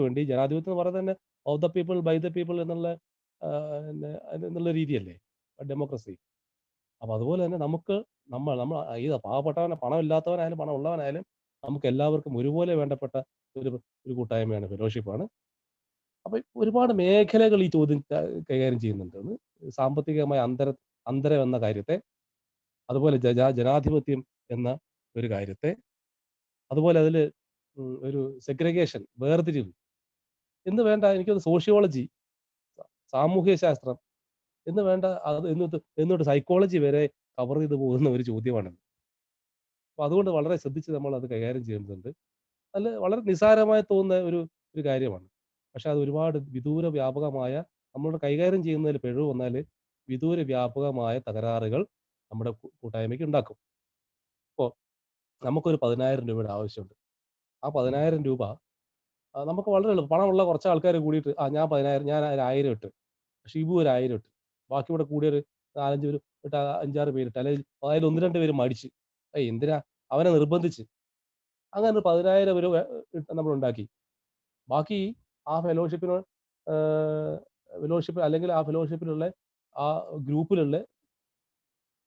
ജനങ്ങൾക്ക് വേണ്ടി, ജനാധിപത്യം എന്ന് പറയുന്നത് തന്നെ of the people by the people എന്നുള്ള രീതിയല്ലേ ഡെമോക്രസി. അപ്പൊ അതുപോലെ തന്നെ നമുക്ക് നമ്മൾ ഈ പണമില്ലാത്തവനായാലും പണം ഉള്ളവനായാലും നമുക്ക് എല്ലാവർക്കും ഒരുപോലെ വേണ്ടപ്പെട്ട ഒരു ഒരു കൂട്ടായ്മയാണ് ഫെലോഷിപ്പാണ്. അപ്പൊ ഒരുപാട് മേഖലകൾ ഈ ചോദ്യം കൈകാര്യം ചെയ്യുന്നുണ്ട്. ഒന്ന് സാമ്പത്തികമായ അന്തരം എന്ന കാര്യത്തെ, അതുപോലെ ജനാധിപത്യം എന്ന ഒരു കാര്യത്തെ, അതുപോലെ അതില് ഒരു സെഗ്രിഗേഷൻ, വേർതിരിവ് എന്ന് വേണ്ട, എനിക്കൊന്ന് സോഷ്യോളജി, സാമൂഹ്യ ശാസ്ത്രം എന്ന് വേണ്ട, അത് എന്നിട്ട് സൈക്കോളജി വരെ കവർ ചെയ്ത് പോകുന്ന ഒരു ചോദ്യമാണിത്. അപ്പൊ അതുകൊണ്ട് വളരെ ശ്രദ്ധിച്ച് നമ്മൾ അത് കൈകാര്യം ചെയ്യേണ്ടതുണ്ട്. വളരെ നിസ്സാരമായി തോന്നുന്ന ഒരു കാര്യമാണ്. പക്ഷെ അത് ഒരുപാട് വിദൂര വ്യാപകമായ, നമ്മളോട് കൈകാര്യം ചെയ്യുന്നതിൽ പിഴവ് വന്നാല് വിദൂര വ്യാപകമായ തകരാറുകൾ നമ്മുടെ കൂട്ടായ്മയ്ക്ക് ഉണ്ടാക്കും. ഇപ്പോ നമുക്കൊരു 10,000 രൂപയുടെ ആവശ്യമുണ്ട്. ആ 10,000 രൂപ നമുക്ക് വളരെ എളുപ്പം, പണമുള്ള കുറച്ച് ആൾക്കാർ കൂടിയിട്ട് ഞാൻ 10,000, ഞാൻ ഒരു 1000 ഇട്ട്, ഷിബു ഒരു 1000 ഇട്ട്, ബാക്കി ഇവിടെ കൂടിയൊരു 4, 5 ഒരു 5, 6 പേരിട്ട്, അല്ലെങ്കിൽ അതിൽ 1, 2 പേര് മടിച്ച്, എന്തിനാ, അവനെ നിർബന്ധിച്ച്, അങ്ങനെ ഒരു 10,000 രൂപ നമ്മൾ ഉണ്ടാക്കി. ബാക്കി ആ ഫെലോഷിപ്പിന് ഫെലോഷിപ്പ് അല്ലെങ്കിൽ ആ ഫെലോഷിപ്പിലുള്ള ആ ഗ്രൂപ്പിലുള്ള,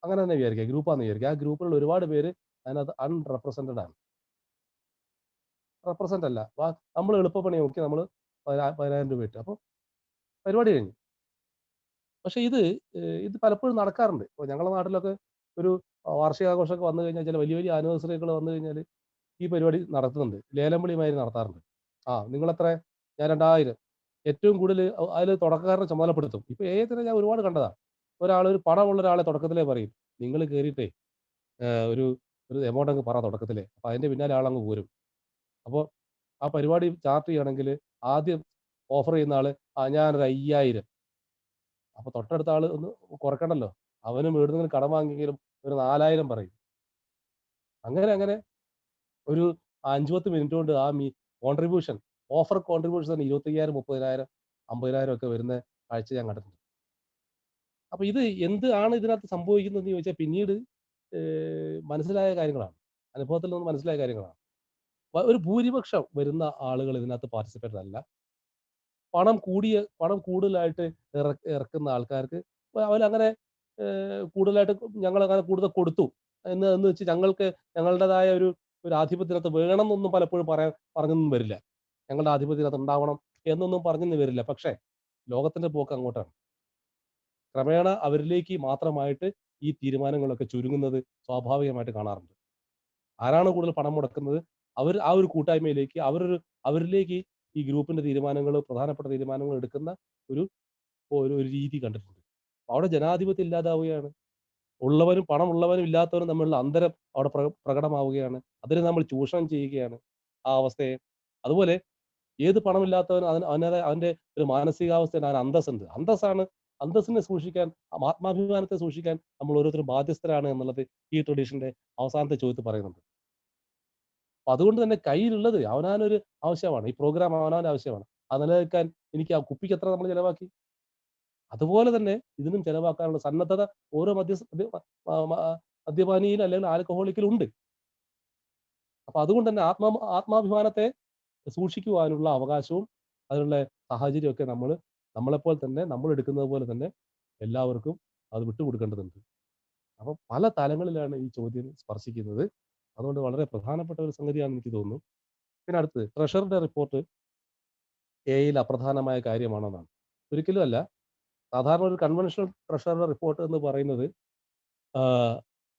അങ്ങനെ തന്നെ വിചാരിക്കുക, ഗ്രൂപ്പാന്ന് വിചാരിക്കുക. ആ ഗ്രൂപ്പിലുള്ള ഒരുപാട് പേര് അതിനകത്ത് അൺറെപ്രസെന്റഡ് ആണ്. റെപ്രസെന്റ് അല്ല. നമ്മൾ എളുപ്പപ്പണി നോക്കി നമ്മൾ 10,000 രൂപ ഇട്ട്. അപ്പൊ പരിപാടി കഴിഞ്ഞു. പക്ഷെ ഇത് പലപ്പോഴും നടക്കാറുണ്ട്. ഇപ്പൊ ഞങ്ങളുടെ നാട്ടിലൊക്കെ ഒരു വാർഷികാഘോഷമൊക്കെ വന്നു കഴിഞ്ഞാൽ, ചില വലിയ വലിയ ആനിവേഴ്സറികൾ വന്നു കഴിഞ്ഞാൽ ഈ പരിപാടി നടത്തുന്നുണ്ട്. ലേലം വിളിമാതിരി നടത്താറുണ്ട്. നിങ്ങളെത്ര? ഞാൻ 2,000. ഏറ്റവും കൂടുതൽ അതിൽ തുടക്കക്കാരനെ ചുമതലപ്പെടുത്തും. ഇപ്പൊ ഏതിനെ ഞാൻ ഒരുപാട് കണ്ടതാ. ഒരു പണമുള്ള ഒരാളെ തുടക്കത്തിലേ പറയും, നിങ്ങൾ കേറിയിട്ടേ ഒരു ഒരു എമൗണ്ട് അങ്ങ് പറ തുടക്കത്തിലേ. അപ്പൊ അതിന്റെ പിന്നാലെ ആളങ്ങ് പോരും. അപ്പൊ ആ പരിപാടി ചാർട്ട് ചെയ്യണമെങ്കിൽ ആദ്യം ഓഫർ ചെയ്യുന്ന ആള് ഞാനൊരു 5,000. അപ്പൊ തൊട്ടടുത്ത ആള് ഒന്ന് കുറക്കണ്ടല്ലോ. അവനും എവിടുന്നെങ്കിലും കടം വാങ്ങിയെങ്കിലും ഒരു 4,000 പറയും. അങ്ങനെ ഒരു 5, 10 മിനിറ്റ് കൊണ്ട് കോൺട്രിബ്യൂഷൻ, ഓഫർ കോൺട്രിബ്യൂഷൻ തന്നെ 25,000, 30,000, 50,000 ഒക്കെ വരുന്ന കാഴ്ച ഞാൻ കണ്ടിട്ടുണ്ട്. അപ്പൊ ഇത് എന്താണ് ഇതിനകത്ത് സംഭവിക്കുന്നതെന്ന് ചോദിച്ചാൽ പിന്നീട് മനസ്സിലായ കാര്യങ്ങളാണ്. അനുഭവത്തിൽ നിന്ന് മനസ്സിലായ കാര്യങ്ങളാണ്. ഒരു ഭൂരിപക്ഷം വരുന്ന ആളുകൾ ഇതിനകത്ത് പാർട്ടിസിപ്പേറ്റഡ് അല്ല. പണം കൂടുതലായിട്ട് ഇറക്കുന്ന ആൾക്കാർക്ക് അവരങ്ങനെ കൂടുതലായിട്ട് ഞങ്ങളങ്ങനെ കൂടുതൽ കൊടുത്തു എന്ന് വെച്ച് ഞങ്ങൾക്ക് ഞങ്ങളുടേതായ ഒരു ആധിപത്യത്തിനകത്ത് വേണം എന്നൊന്നും പലപ്പോഴും പറഞ്ഞൊന്നും വരില്ല. ഞങ്ങളുടെ ആധിപത്യത്തിനകത്ത് ഉണ്ടാവണം എന്നൊന്നും പറഞ്ഞൊന്നും വരില്ല. പക്ഷേ ലോകത്തിന്റെ പോക്ക് അങ്ങോട്ടാണ്. ക്രമേണ അവരിലേക്ക് മാത്രമായിട്ട് ഈ തീരുമാനങ്ങളൊക്കെ ചുരുങ്ങുന്നത് സ്വാഭാവികമായിട്ട് കാണാറുണ്ട്. ആരാണ് കൂടുതൽ പണം മുടക്കുന്നത്, ആ ഒരു കൂട്ടായ്മയിലേക്ക്, അവരിലേക്ക് ഈ ഗ്രൂപ്പിന്റെ തീരുമാനങ്ങൾ, പ്രധാനപ്പെട്ട തീരുമാനങ്ങൾ എടുക്കുന്ന ഒരു ഒരു രീതി കണ്ടിട്ടുണ്ട്. അവിടെ ജനാധിപത്യം ഇല്ലാതാവുകയാണ്. പണമുള്ളവനും ഇല്ലാത്തവനും തമ്മിലുള്ള അന്തരം അവിടെ പ്രകടമാവുകയാണ്. അതിനെ നമ്മൾ ചൂഷണം ചെയ്യുകയാണ്, ആ അവസ്ഥയെ. അതുപോലെ ഏത് പണമില്ലാത്തവനും അവന്റെ ഒരു മാനസികാവസ്ഥയിൽ അവന് അന്തസ്സുണ്ട്. അന്തസ്സിനെ സൂക്ഷിക്കാൻ, ആത്മാഭിമാനത്തെ സൂക്ഷിക്കാൻ നമ്മൾ ഓരോരുത്തരും ബാധ്യസ്ഥരാണ് എന്നുള്ളത് ഈ ട്രഡീഷന്റെ അവസാനത്തെ ചോദ്യത്തിൽ പറയുന്നുണ്ട്. അപ്പൊ അതുകൊണ്ട് തന്നെ കയ്യിലുള്ളത് അവനവനൊരു ആവശ്യമാണ്. ഈ പ്രോഗ്രാം അവനവന്റെ ആവശ്യമാണ്. അത് നിലനിൽക്കാൻ എനിക്ക് ആ കുപ്പിക്ക് എത്ര നമ്മൾ ചെലവാക്കി, അതുപോലെ തന്നെ ഇതിനും ചെലവാക്കാനുള്ള സന്നദ്ധത ഓരോ മദ്യപാനിയിലും അല്ലെങ്കിൽ ആൽക്കഹോളിക്കിലും ഉണ്ട്. അപ്പൊ അതുകൊണ്ട് തന്നെ ആത്മാഭിമാനത്തെ സൂക്ഷിക്കുവാനുള്ള അവകാശവും അതിനുള്ള സാഹചര്യമൊക്കെ നമ്മളെപ്പോലെ തന്നെ, നമ്മൾ എടുക്കുന്നത് പോലെ തന്നെ എല്ലാവർക്കും അത് വിട്ടുകൊടുക്കേണ്ടതുണ്ട്. അപ്പൊ പല തലങ്ങളിലാണ് ഈ ചോദ്യം സ്പർശിക്കുന്നത്. അതുകൊണ്ട് വളരെ പ്രധാനപ്പെട്ട ഒരു സംഗതിയാണെന്ന് എനിക്ക് തോന്നുന്നു. പിന്നെ അടുത്തത് ട്രഷറിയുടെ റിപ്പോർട്ട് എഐയിൽ അപ്രധാനമായ കാര്യമാണെന്നാണ്. ഒരിക്കലും അല്ല. സാധാരണ ഒരു കൺവെൻഷണൽ ട്രഷറിയുടെ റിപ്പോർട്ട് എന്ന് പറയുന്നത്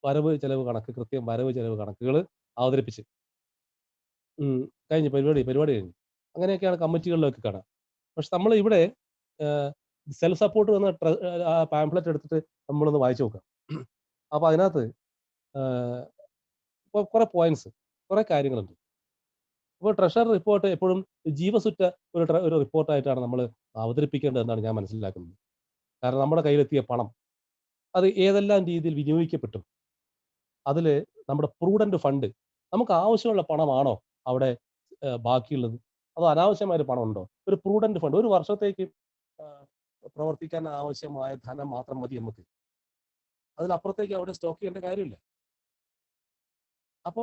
വരവ് ചെലവ് കണക്ക്, കൃത്യം വരവ് ചെലവ് കണക്കുകൾ അവതരിപ്പിച്ച് കഴിഞ്ഞു, പരിപാടി കഴിഞ്ഞു. അങ്ങനെയൊക്കെയാണ് കമ്മിറ്റികളിലൊക്കെ കാണാം. പക്ഷെ നമ്മൾ ഇവിടെ സെൽഫ് സപ്പോർട്ട് എന്ന പാംഫ്ലെറ്റ് എടുത്തിട്ട് നമ്മളൊന്ന് വായിച്ചു നോക്കാം. അപ്പൊ അതിനകത്ത് കുറെ പോയിന്റ്സ്, കുറെ കാര്യങ്ങളുണ്ട്. അപ്പോൾ ട്രഷർ റിപ്പോർട്ട് എപ്പോഴും ജീവസുറ്റ ഒരു റിപ്പോർട്ടായിട്ടാണ് നമ്മൾ അവതരിപ്പിക്കേണ്ടതെന്നാണ് ഞാൻ മനസ്സിലാക്കുന്നത്. കാരണം നമ്മുടെ കയ്യിലെത്തിയ പണം അത് ഏതെല്ലാം രീതിയിൽ വിനിയോഗിക്കപ്പെട്ടു, അതില് നമ്മുടെ പ്രൂഡന്റ് ഫണ്ട്, നമുക്ക് ആവശ്യമുള്ള പണമാണോ അവിടെ ബാക്കിയുള്ളത്, അതോ അനാവശ്യമായ ഒരു പണം ഉണ്ടോ? ഒരു പ്രൂഡന്റ് ഫണ്ട്, ഒരു വർഷത്തേക്ക് പ്രവർത്തിക്കാൻ ആവശ്യമായ ധനം മാത്രം മതി നമുക്ക്. അതിലപ്പുറത്തേക്ക് അവിടെ സ്റ്റോക്ക് ചെയ്യേണ്ട കാര്യമില്ല. അപ്പോ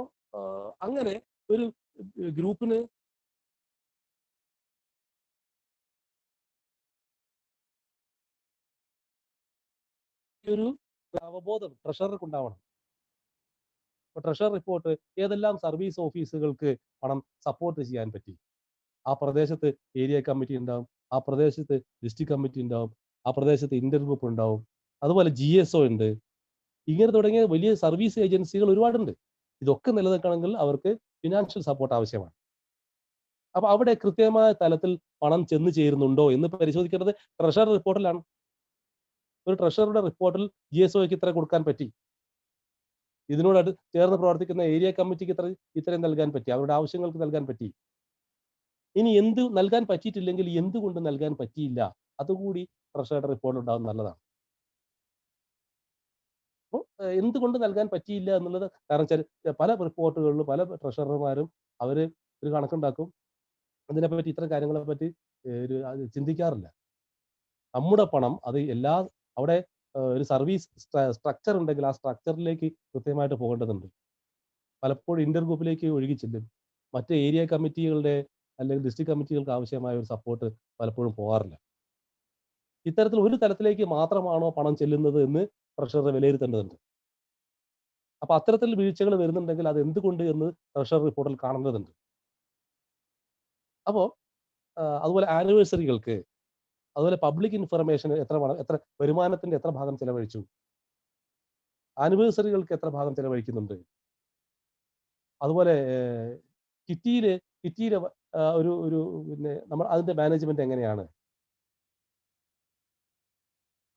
അങ്ങനെ ഒരു ഗ്രൂപ്പിന് ഒരു അവബോധം ട്രഷറർക്ക് ഉണ്ടാവണം. ട്രഷർ റിപ്പോർട്ട് ഏതെല്ലാം സർവീസ് ഓഫീസുകൾക്ക് പണം സപ്പോർട്ട് ചെയ്യാൻ പറ്റി. ആ പ്രദേശത്ത് ഏരിയ കമ്മിറ്റി ഉണ്ടാവും, ആ പ്രദേശത്ത് ഡിസ്ട്രിക്ട് കമ്മിറ്റി ഉണ്ടാവും, ആ പ്രദേശത്ത് ഇന്റർ ഗ്രൂപ്പ് ഉണ്ടാവും, അതുപോലെ GSO ഉണ്ട്. ഇങ്ങനെ തുടങ്ങിയ വലിയ സർവീസ് ഏജൻസികൾ ഒരുപാടുണ്ട്. ഇതൊക്കെ നിലനിൽക്കണമെങ്കിൽ അവർക്ക് ഫിനാൻഷ്യൽ സപ്പോർട്ട് ആവശ്യമാണ്. അപ്പൊ അവിടെ കൃത്യമായ തലത്തിൽ പണം ചെന്ന് ചേരുന്നുണ്ടോ എന്ന് പരിശോധിക്കേണ്ടത് ട്രഷർ റിപ്പോർട്ടിലാണ്. ഒരു ട്രഷറുടെ റിപ്പോർട്ടിൽ GSOയ്ക്ക് ഇത്ര കൊടുക്കാൻ പറ്റി, ഇതിനോട് ചേർന്ന് പ്രവർത്തിക്കുന്ന ഏരിയ കമ്മിറ്റിക്ക് ഇത്രയും നൽകാൻ പറ്റി, അവരുടെ ആവശ്യങ്ങൾക്ക് നൽകാൻ പറ്റി. ഇനി എന്ത് നൽകാൻ പറ്റിയിട്ടില്ലെങ്കിൽ എന്തുകൊണ്ട് നൽകാൻ പറ്റിയില്ല, അതുകൂടി ട്രഷറുടെ റിപ്പോർട്ട് ഉണ്ടാവും നല്ലതാണ്. അപ്പോൾ എന്തുകൊണ്ട് നൽകാൻ പറ്റിയില്ല എന്നുള്ളത് കാരണം പല റിപ്പോർട്ടുകളിലും പല ട്രഷറർമാരും അവര് ഒരു കണക്കുണ്ടാക്കും, അതിനെപ്പറ്റി ഇത്തരം കാര്യങ്ങളെ പറ്റി ചിന്തിക്കാറില്ല. നമ്മുടെ പണം അത് അവിടെ ഒരു സർവീസ് സ്ട്രക്ചർ ഉണ്ടെങ്കിൽ ആ സ്ട്രക്ചറിലേക്ക് കൃത്യമായിട്ട് പോകേണ്ടതുണ്ട്. പലപ്പോഴും ഇന്റർ ഗ്രൂപ്പിലേക്ക് ഒഴുകി ചെല്ലും. മറ്റ് ഏരിയ കമ്മിറ്റികളുടെ അല്ലെങ്കിൽ ഡിസ്ട്രിക്ട് കമ്മിറ്റികൾക്ക് ആവശ്യമായ ഒരു സപ്പോർട്ട് പലപ്പോഴും പോകാറില്ല. ഇത്തരത്തിൽ ഒരു തലത്തിലേക്ക് മാത്രമാണോ പണം ചെല്ലുന്നത് എന്ന് ട്രഷറർ വിലയിരുത്തേണ്ടതുണ്ട്. അപ്പൊ അത്തരത്തിൽ വീഴ്ചകൾ വരുന്നുണ്ടെങ്കിൽ അത് എന്തുകൊണ്ട് എന്ന് ട്രഷറർ റിപ്പോർട്ടിൽ കാണേണ്ടതുണ്ട്. അപ്പോൾ അതുപോലെ ആനിവേഴ്സറികൾക്ക്, അതുപോലെ പബ്ലിക് ഇൻഫർമേഷൻ എത്ര വരുമാനത്തിന്റെ എത്ര ഭാഗം ചെലവഴിച്ചു, ആനിവേഴ്സറികൾക്ക് എത്ര ഭാഗം ചെലവഴിക്കുന്നുണ്ട്, അതുപോലെ കിറ്റിയിലെ ഒരു പിന്നെ നമ്മൾ അതിന്റെ മാനേജ്മെന്റ് എങ്ങനെയാണ്,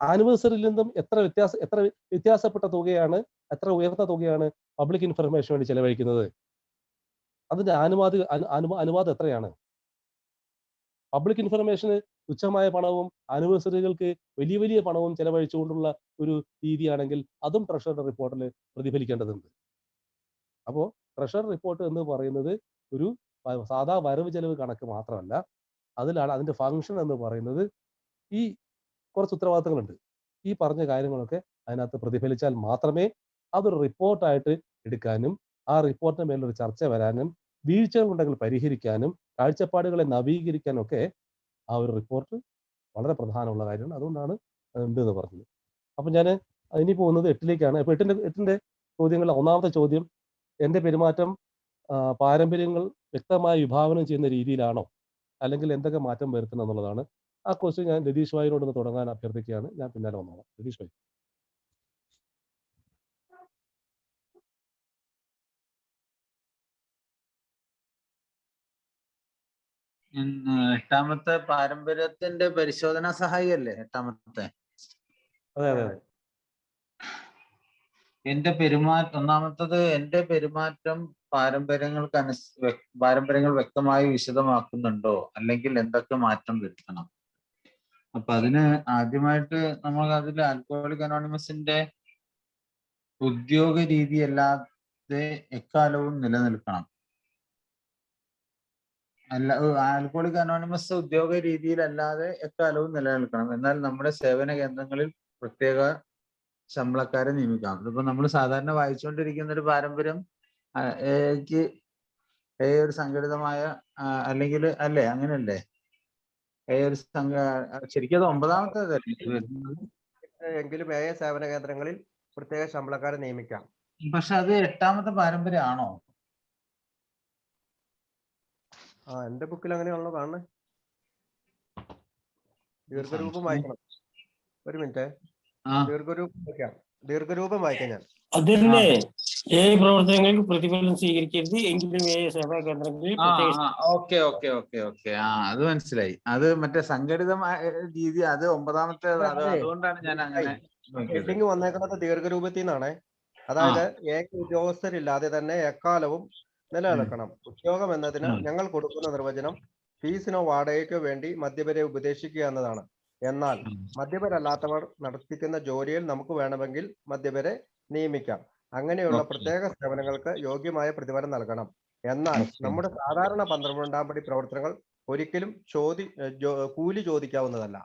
ആനിവേഴ്സറിയിൽ നിന്നും എത്ര വ്യത്യാസപ്പെട്ട തുകയാണ്, എത്ര ഉയർന്ന തുകയാണ് പബ്ലിക് ഇൻഫർമേഷൻ വേണ്ടി ചെലവഴിക്കുന്നത്, അതിന്റെ അനുവാദം എത്രയാണ്. പബ്ലിക് ഇൻഫർമേഷന് തുച്ഛമായ പണവും ആനിവേഴ്സറികൾക്ക് വലിയ വലിയ പണവും ചെലവഴിച്ചുകൊണ്ടുള്ള ഒരു രീതിയാണെങ്കിൽ അതും ട്രഷറുടെ റിപ്പോർട്ടിൽ പ്രതിഫലിക്കേണ്ടതുണ്ട്. അപ്പോൾ ട്രഷർ റിപ്പോർട്ട് എന്ന് പറയുന്നത് ഒരു സാധാ വരവ് ചെലവ് കണക്ക് മാത്രമല്ല, അതിലാണ് അതിന്റെ ഫംഗ്ഷൻ എന്ന് പറയുന്നത് ഈ കുറച്ച് ഉത്തരവാദിത്തങ്ങളുണ്ട്. ഈ പറഞ്ഞ കാര്യങ്ങളൊക്കെ അതിനകത്ത് പ്രതിഫലിച്ചാൽ മാത്രമേ അതൊരു റിപ്പോർട്ടായിട്ട് എടുക്കാനും ആ റിപ്പോർട്ടിന് മേലൊരു ചർച്ച വരാനും വീഴ്ചകൾ ഉണ്ടെങ്കിൽ പരിഹരിക്കാനും കാഴ്ചപ്പാടുകളെ നവീകരിക്കാനും ഒക്കെ ആ ഒരു റിപ്പോർട്ട് വളരെ പ്രധാനമുള്ള കാര്യമാണ്. അതുകൊണ്ടാണ് ഉണ്ട് എന്ന് പറഞ്ഞത്. അപ്പൊ ഞാൻ ഇനി പോകുന്നത് 8ലേക്കാണ്. അപ്പൊ എട്ടിന്റെ ചോദ്യങ്ങളിൽ ഒന്നാമത്തെ ചോദ്യം, എന്റെ പെരുമാറ്റം പാരമ്പര്യങ്ങൾ വ്യക്തമായി വിഭാവനം ചെയ്യുന്ന രീതിയിലാണോ, അല്ലെങ്കിൽ എന്തൊക്കെ മാറ്റം വരുത്തണം എന്നുള്ളതാണ്. ആ ക്വസ്റ്റ്യൻ ഞാൻ രതീഷ് ഭായിനോട് ഒന്ന് തുടങ്ങാൻ അഭ്യർത്ഥിക്കുകയാണ്. ഞാൻ പിന്നാലെ വന്നോളാം. രതീഷ് ഭായി. എട്ടാമത്തെ പാരമ്പര്യത്തിന്റെ പരിശോധനാ സഹായിയല്ലേ എട്ടാമത്തെ? അതെ അതെ അതെ. ഒന്നാമത്തത് എന്റെ പെരുമാറ്റം പാരമ്പര്യങ്ങൾ വ്യക്തമായി വിശദമാക്കുന്നുണ്ടോ, അല്ലെങ്കിൽ എന്തൊക്കെ മാറ്റം വരുത്തണം. അപ്പൊ അതിന് ആദ്യമായിട്ട് നമ്മൾ അതിൽ ആൽക്കഹോളിക് അനോണിമസിന്റെ ഉദ്യോഗ രീതി അല്ലാതെ എക്കാലവും നിലനിൽക്കണം. ആൽക്കഹോളിക് അനോണിമസ് ഉദ്യോഗ രീതിയിലല്ലാതെ എക്കാലവും നിലനിൽക്കണം. എന്നാൽ നമ്മുടെ സേവന കേന്ദ്രങ്ങളിൽ പ്രത്യേക ശമ്പളക്കാരെ നിയമിക്കാം. ഇതിപ്പോ നമ്മൾ സാധാരണ വായിച്ചുകൊണ്ടിരിക്കുന്ന ഒരു പാരമ്പര്യം ഒരു സംഘടിതമായ അല്ലെങ്കിൽ അല്ലേ, അങ്ങനെയല്ലേ? ഒരു ശരിക്കും അത് 9ാമത്തെ എങ്കിലും സേവന കേന്ദ്രങ്ങളിൽ പ്രത്യേക ശമ്പളക്കാരെ നിയമിക്കാം. പക്ഷെ അത് 8ാമത്തെ പാരമ്പര്യമാണോ? എന്റെ ബുക്കിൽ അങ്ങനെയുള്ളതാണ്. ദീർഘരൂപം വായിക്കണം. ഒരു മിനിറ്റ്, ദീർഘരൂപം വായിക്കാം ഞാൻ. അതിന്റെ പ്രവർത്തനങ്ങൾക്ക് പ്രതിഫലം സ്വീകരിക്കരുത്, എങ്കിലും സേവാ കേന്ദ്രങ്ങളിൽ ഓക്കെ. അത് മനസ്സിലായി. അത് മറ്റേ സംഘടിതമായ രീതി, അത് 9ാമത്തെ. അതുകൊണ്ടാണ് ഞാൻ അങ്ങനെ ഹെഡിങ് വന്നേക്കുന്നത് ദീർഘരൂപത്തിൽ നിന്നാണ്. അതായത് ഏക ഉദ്യോഗസ്ഥരില്ലാതെ തന്നെ എക്കാലവും നിലനിൽക്കണം. ഉദ്യോഗം എന്നതിന് ഞങ്ങൾ കൊടുക്കുന്ന നിർവചനം ഫീസിനോ വാടകയ്ക്കോ വേണ്ടി മദ്യപരെ ഉപദേശിക്കുക എന്നതാണ്. എന്നാൽ മദ്യപരല്ലാത്തവർ നടത്തിക്കുന്ന ജോലിയിൽ നമുക്ക് വേണമെങ്കിൽ മദ്യപരെ നിയമിക്കാം. അങ്ങനെയുള്ള പ്രത്യേക സേവനങ്ങൾക്ക് യോഗ്യമായ പ്രതിഫലം നൽകണം. എന്നാൽ നമ്മുടെ സാധാരണ 12ാം പടി പ്രവർത്തനങ്ങൾ ഒരിക്കലും കൂലി ചോദിക്കാവുന്നതല്ല.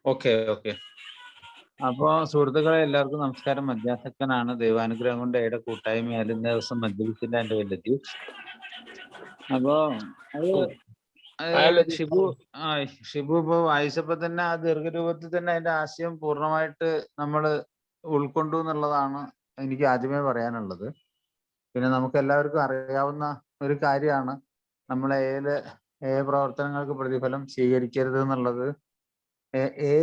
ഓക്കെ. അപ്പോ സുഹൃത്തുക്കളെ, എല്ലാവർക്കും നമസ്കാരം. മദ്യാസക്തനാണ്. ദൈവാനുഗ്രഹം കൊണ്ട് ഏടെ കൂട്ടായ്മയാലും ദിവസം മദ്യപിച്ചില്ല എന്റെ വല്ലെത്തി. അപ്പോ അത് ഷിബു ഷിബു ഇപ്പൊ വായിച്ചപ്പോ തന്നെ ആ ദീർഘരൂപത്തിൽ തന്നെ അതിന്റെ ആശയം പൂർണ്ണമായിട്ട് നമ്മൾ ഉൾക്കൊണ്ടു എന്നുള്ളതാണ് എനിക്ക് ആദ്യമേ പറയാനുള്ളത്. പിന്നെ നമുക്ക് എല്ലാവർക്കും അറിയാവുന്ന ഒരു കാര്യമാണ് നമ്മൾ എ പ്രവർത്തനങ്ങൾക്ക് പ്രതിഫലം സ്വീകരിക്കരുത് എന്നുള്ളത്. എ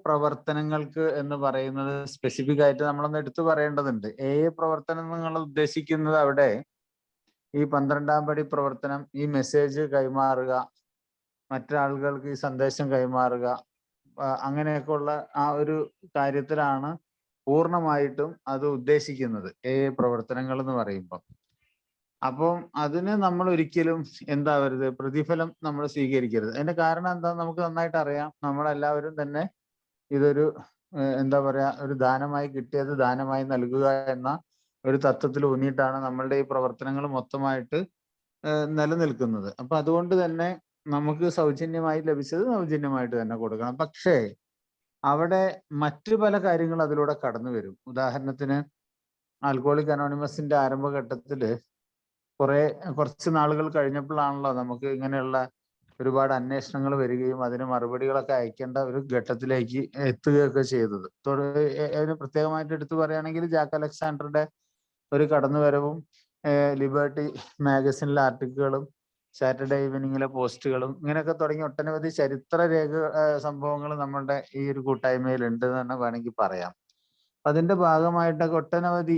പ്രവർത്തനങ്ങൾക്ക് എന്ന് പറയുന്നത് സ്പെസിഫിക് ആയിട്ട് നമ്മളൊന്ന് എടുത്തു പറയേണ്ടതുണ്ട്. പ്രവർത്തനം നിങ്ങൾ ഉദ്ദേശിക്കുന്നത് അവിടെ ഈ 12ാം പടി പ്രവർത്തനം, ഈ മെസ്സേജ് കൈമാറുക, മറ്റാളുകൾക്ക് ഈ സന്ദേശം കൈമാറുക, അങ്ങനെയൊക്കെയുള്ള ആ ഒരു കാര്യത്തിലാണ് പൂർണ്ണമായിട്ടും അത് ഉദ്ദേശിക്കുന്നത് പ്രവർത്തനങ്ങൾ എന്ന് പറയുമ്പോൾ. അപ്പം അതിന് നമ്മൾ ഒരിക്കലും എന്താവരുത്, പ്രതിഫലം നമ്മൾ സ്വീകരിക്കരുത്. അതിന്റെ കാരണം എന്താ നമുക്ക് നന്നായിട്ട് അറിയാം. നമ്മളെല്ലാവരും തന്നെ ഇതൊരു എന്താ പറയാ, ഒരു ദാനമായി കിട്ടിയത് ദാനമായി നൽകുക എന്ന ഒരു തത്വത്തിൽ ഊന്നിയിട്ടാണ് നമ്മളുടെ ഈ പ്രവർത്തനങ്ങൾ മൊത്തമായിട്ട് നിലനിൽക്കുന്നത്. അപ്പൊ അതുകൊണ്ട് തന്നെ നമുക്ക് സൗജന്യമായി ലഭിച്ചത് സൗജന്യമായിട്ട് തന്നെ കൊടുക്കണം. പക്ഷേ അവിടെ മറ്റു പല കാര്യങ്ങൾ അതിലൂടെ കടന്നു വരും. ഉദാഹരണത്തിന് ആൽക്കഹോളിക് അനോണിമസിന്റെ ആരംഭഘട്ടത്തില് കുറച്ച് നാളുകൾ കഴിഞ്ഞപ്പോഴാണല്ലോ നമുക്ക് ഇങ്ങനെയുള്ള ഒരുപാട് അന്വേഷണങ്ങൾ വരികയും അതിന് മറുപടികളൊക്കെ അയക്കേണ്ട ഒരു ഘട്ടത്തിലേക്ക് എത്തുകയൊക്കെ ചെയ്തത്. അതിന് പ്രത്യേകമായിട്ട് എടുത്തു പറയുകയാണെങ്കിൽ ജാക്ക് അലക്സാണ്ടറുടെ ഒരു കടന്നുവരവും ലിബർട്ടി മാഗസിനിലെ ആർട്ടിക്കിളുകളും സാറ്റർഡേ ഈവനിങ്ങിലെ പോസ്റ്റുകളും ഇങ്ങനെയൊക്കെ തുടങ്ങി ഒട്ടനവധി ചരിത്ര സംഭവങ്ങൾ നമ്മളുടെ ഈ ഒരു കൂട്ടായ്മയിൽ ഉണ്ട് എന്ന് തന്നെ വേണമെങ്കിൽ പറയാം. അതിന്റെ ഭാഗമായിട്ടൊക്കെ ഒട്ടനവധി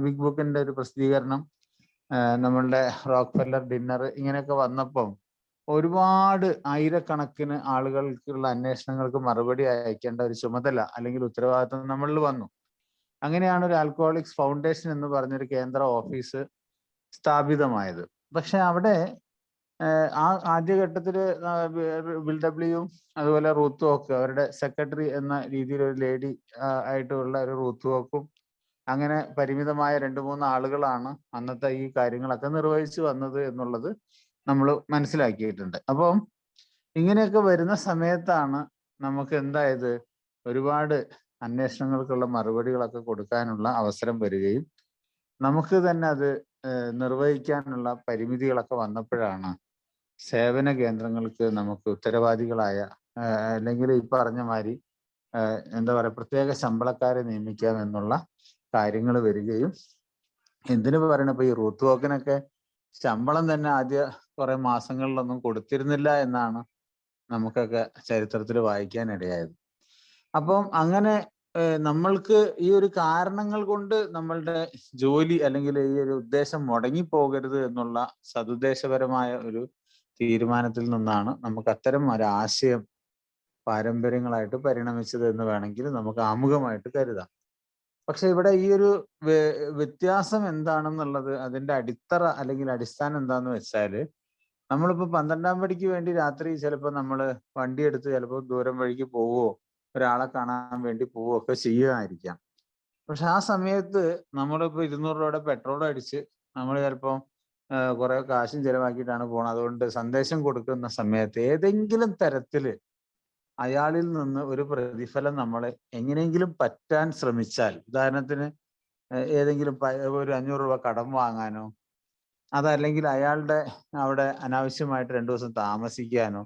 ബിഗ് ബുക്കിന്റെ ഒരു പ്രസിദ്ധീകരണം, നമ്മളുടെ റോക്ക്ഫെല്ലർ ഡിന്നർ, ഇങ്ങനെയൊക്കെ വന്നപ്പം ഒരുപാട് ആയിരക്കണക്കിന് ആളുകൾക്കുള്ള അന്വേഷണങ്ങൾക്ക് മറുപടി അയക്കേണ്ട ഒരു ചുമതല അല്ലെങ്കിൽ ഉത്തരവാദിത്വം നമ്മളിൽ വന്നു. അങ്ങനെയാണ് ഒരു ആൽക്കഹോളിക്സ് ഫൗണ്ടേഷൻ എന്ന് പറഞ്ഞൊരു കേന്ദ്ര ഓഫീസ് സ്ഥാപിതമായത്. പക്ഷെ അവിടെ ആദ്യഘട്ടത്തില് ബിൽഡബ്ല്യൂയും അതുപോലെ റൂത്ത് വോക്ക്, അവരുടെ സെക്രട്ടറി എന്ന രീതിയിൽ ഒരു ലേഡി ആയിട്ടുള്ള ഒരു റൂത്ത് വോക്കും, അങ്ങനെ പരിമിതമായ 2-3 ആളുകളാണ് അന്നത്തെ ഈ കാര്യങ്ങളൊക്കെ നിർവഹിച്ചു വന്നത് എന്നുള്ളത് നമ്മൾ മനസ്സിലാക്കിയിട്ടുണ്ട്. അപ്പം ഇങ്ങനെയൊക്കെ വരുന്ന സമയത്താണ് നമുക്ക് എന്തായത്, ഒരുപാട് അന്വേഷണങ്ങൾക്കുള്ള മറുപടികളൊക്കെ കൊടുക്കാനുള്ള അവസരം വരികയും നമുക്ക് തന്നെ അത് നിർവഹിക്കാനുള്ള പരിമിതികളൊക്കെ വന്നപ്പോഴാണ് സേവന കേന്ദ്രങ്ങൾക്ക് നമുക്ക് ഉത്തരവാദികളായ അല്ലെങ്കിൽ ഈ പറഞ്ഞ മാതിരി എന്താ പറയുക, പ്രത്യേക ശമ്പളക്കാരെ നിയമിക്കാം എന്നുള്ള കാര്യങ്ങൾ വരികയും, എന്തിനു പറയണ ഇപ്പൊ ഈ റൂത്ത് വോക്കിനൊക്കെ ശമ്പളം തന്നെ ആദ്യ കുറെ മാസങ്ങളിലൊന്നും കൊടുത്തിരുന്നില്ല എന്നാണ് നമുക്കൊക്കെ ചരിത്രത്തിൽ വായിക്കാനിടയായത്. അപ്പം അങ്ങനെ നമ്മൾക്ക് ഈ ഒരു കാരണങ്ങൾ കൊണ്ട് നമ്മളുടെ ജോലി അല്ലെങ്കിൽ ഈ ഒരു ഉദ്ദേശം മുടങ്ങിപ്പോകരുത് എന്നുള്ള സതുദ്ദേശപരമായ ഒരു തീരുമാനത്തിൽ നിന്നാണ് നമുക്ക് അത്തരം ഒരു ആശയം പാരമ്പര്യങ്ങളായിട്ട് പരിണമിച്ചത് എന്ന് വേണമെങ്കിൽ നമുക്ക് ആമുഖമായിട്ട് കരുതാം. പക്ഷെ ഇവിടെ ഈ ഒരു വ്യത്യാസം എന്താണെന്നുള്ളത്, അതിന്റെ അടിത്തറ അല്ലെങ്കിൽ അടിസ്ഥാനം എന്താന്ന് വെച്ചാല്, നമ്മളിപ്പോ 12ാം പടിക്ക് വേണ്ടി രാത്രി ചിലപ്പോൾ നമ്മൾ വണ്ടിയെടുത്ത് ചിലപ്പോൾ ദൂരം വഴിക്ക് പോവുകയോ ഒരാളെ കാണാൻ വേണ്ടി പോവുകയോ ഒക്കെ ചെയ്യുമായിരിക്കാം. പക്ഷെ ആ സമയത്ത് നമ്മളിപ്പോ 200 രൂപയുടെ പെട്രോൾ അടിച്ച് നമ്മൾ ചിലപ്പോൾ കുറെ കാശും ചെലവാക്കിയിട്ടാണ് പോണത്. അതുകൊണ്ട് സന്ദേശം കൊടുക്കുന്ന സമയത്ത് ഏതെങ്കിലും തരത്തില് അയാളിൽ നിന്ന് ഒരു പ്രതിഫലം നമ്മൾ എങ്ങനെയെങ്കിലും പറ്റാൻ ശ്രമിച്ചാൽ, ഉദാഹരണത്തിന് ഏതെങ്കിലും ഒരു 500 രൂപ കടം വാങ്ങാനോ, അതല്ലെങ്കിൽ അയാളുടെ അവിടെ അനാവശ്യമായിട്ട് 2 ദിവസം താമസിക്കാനോ,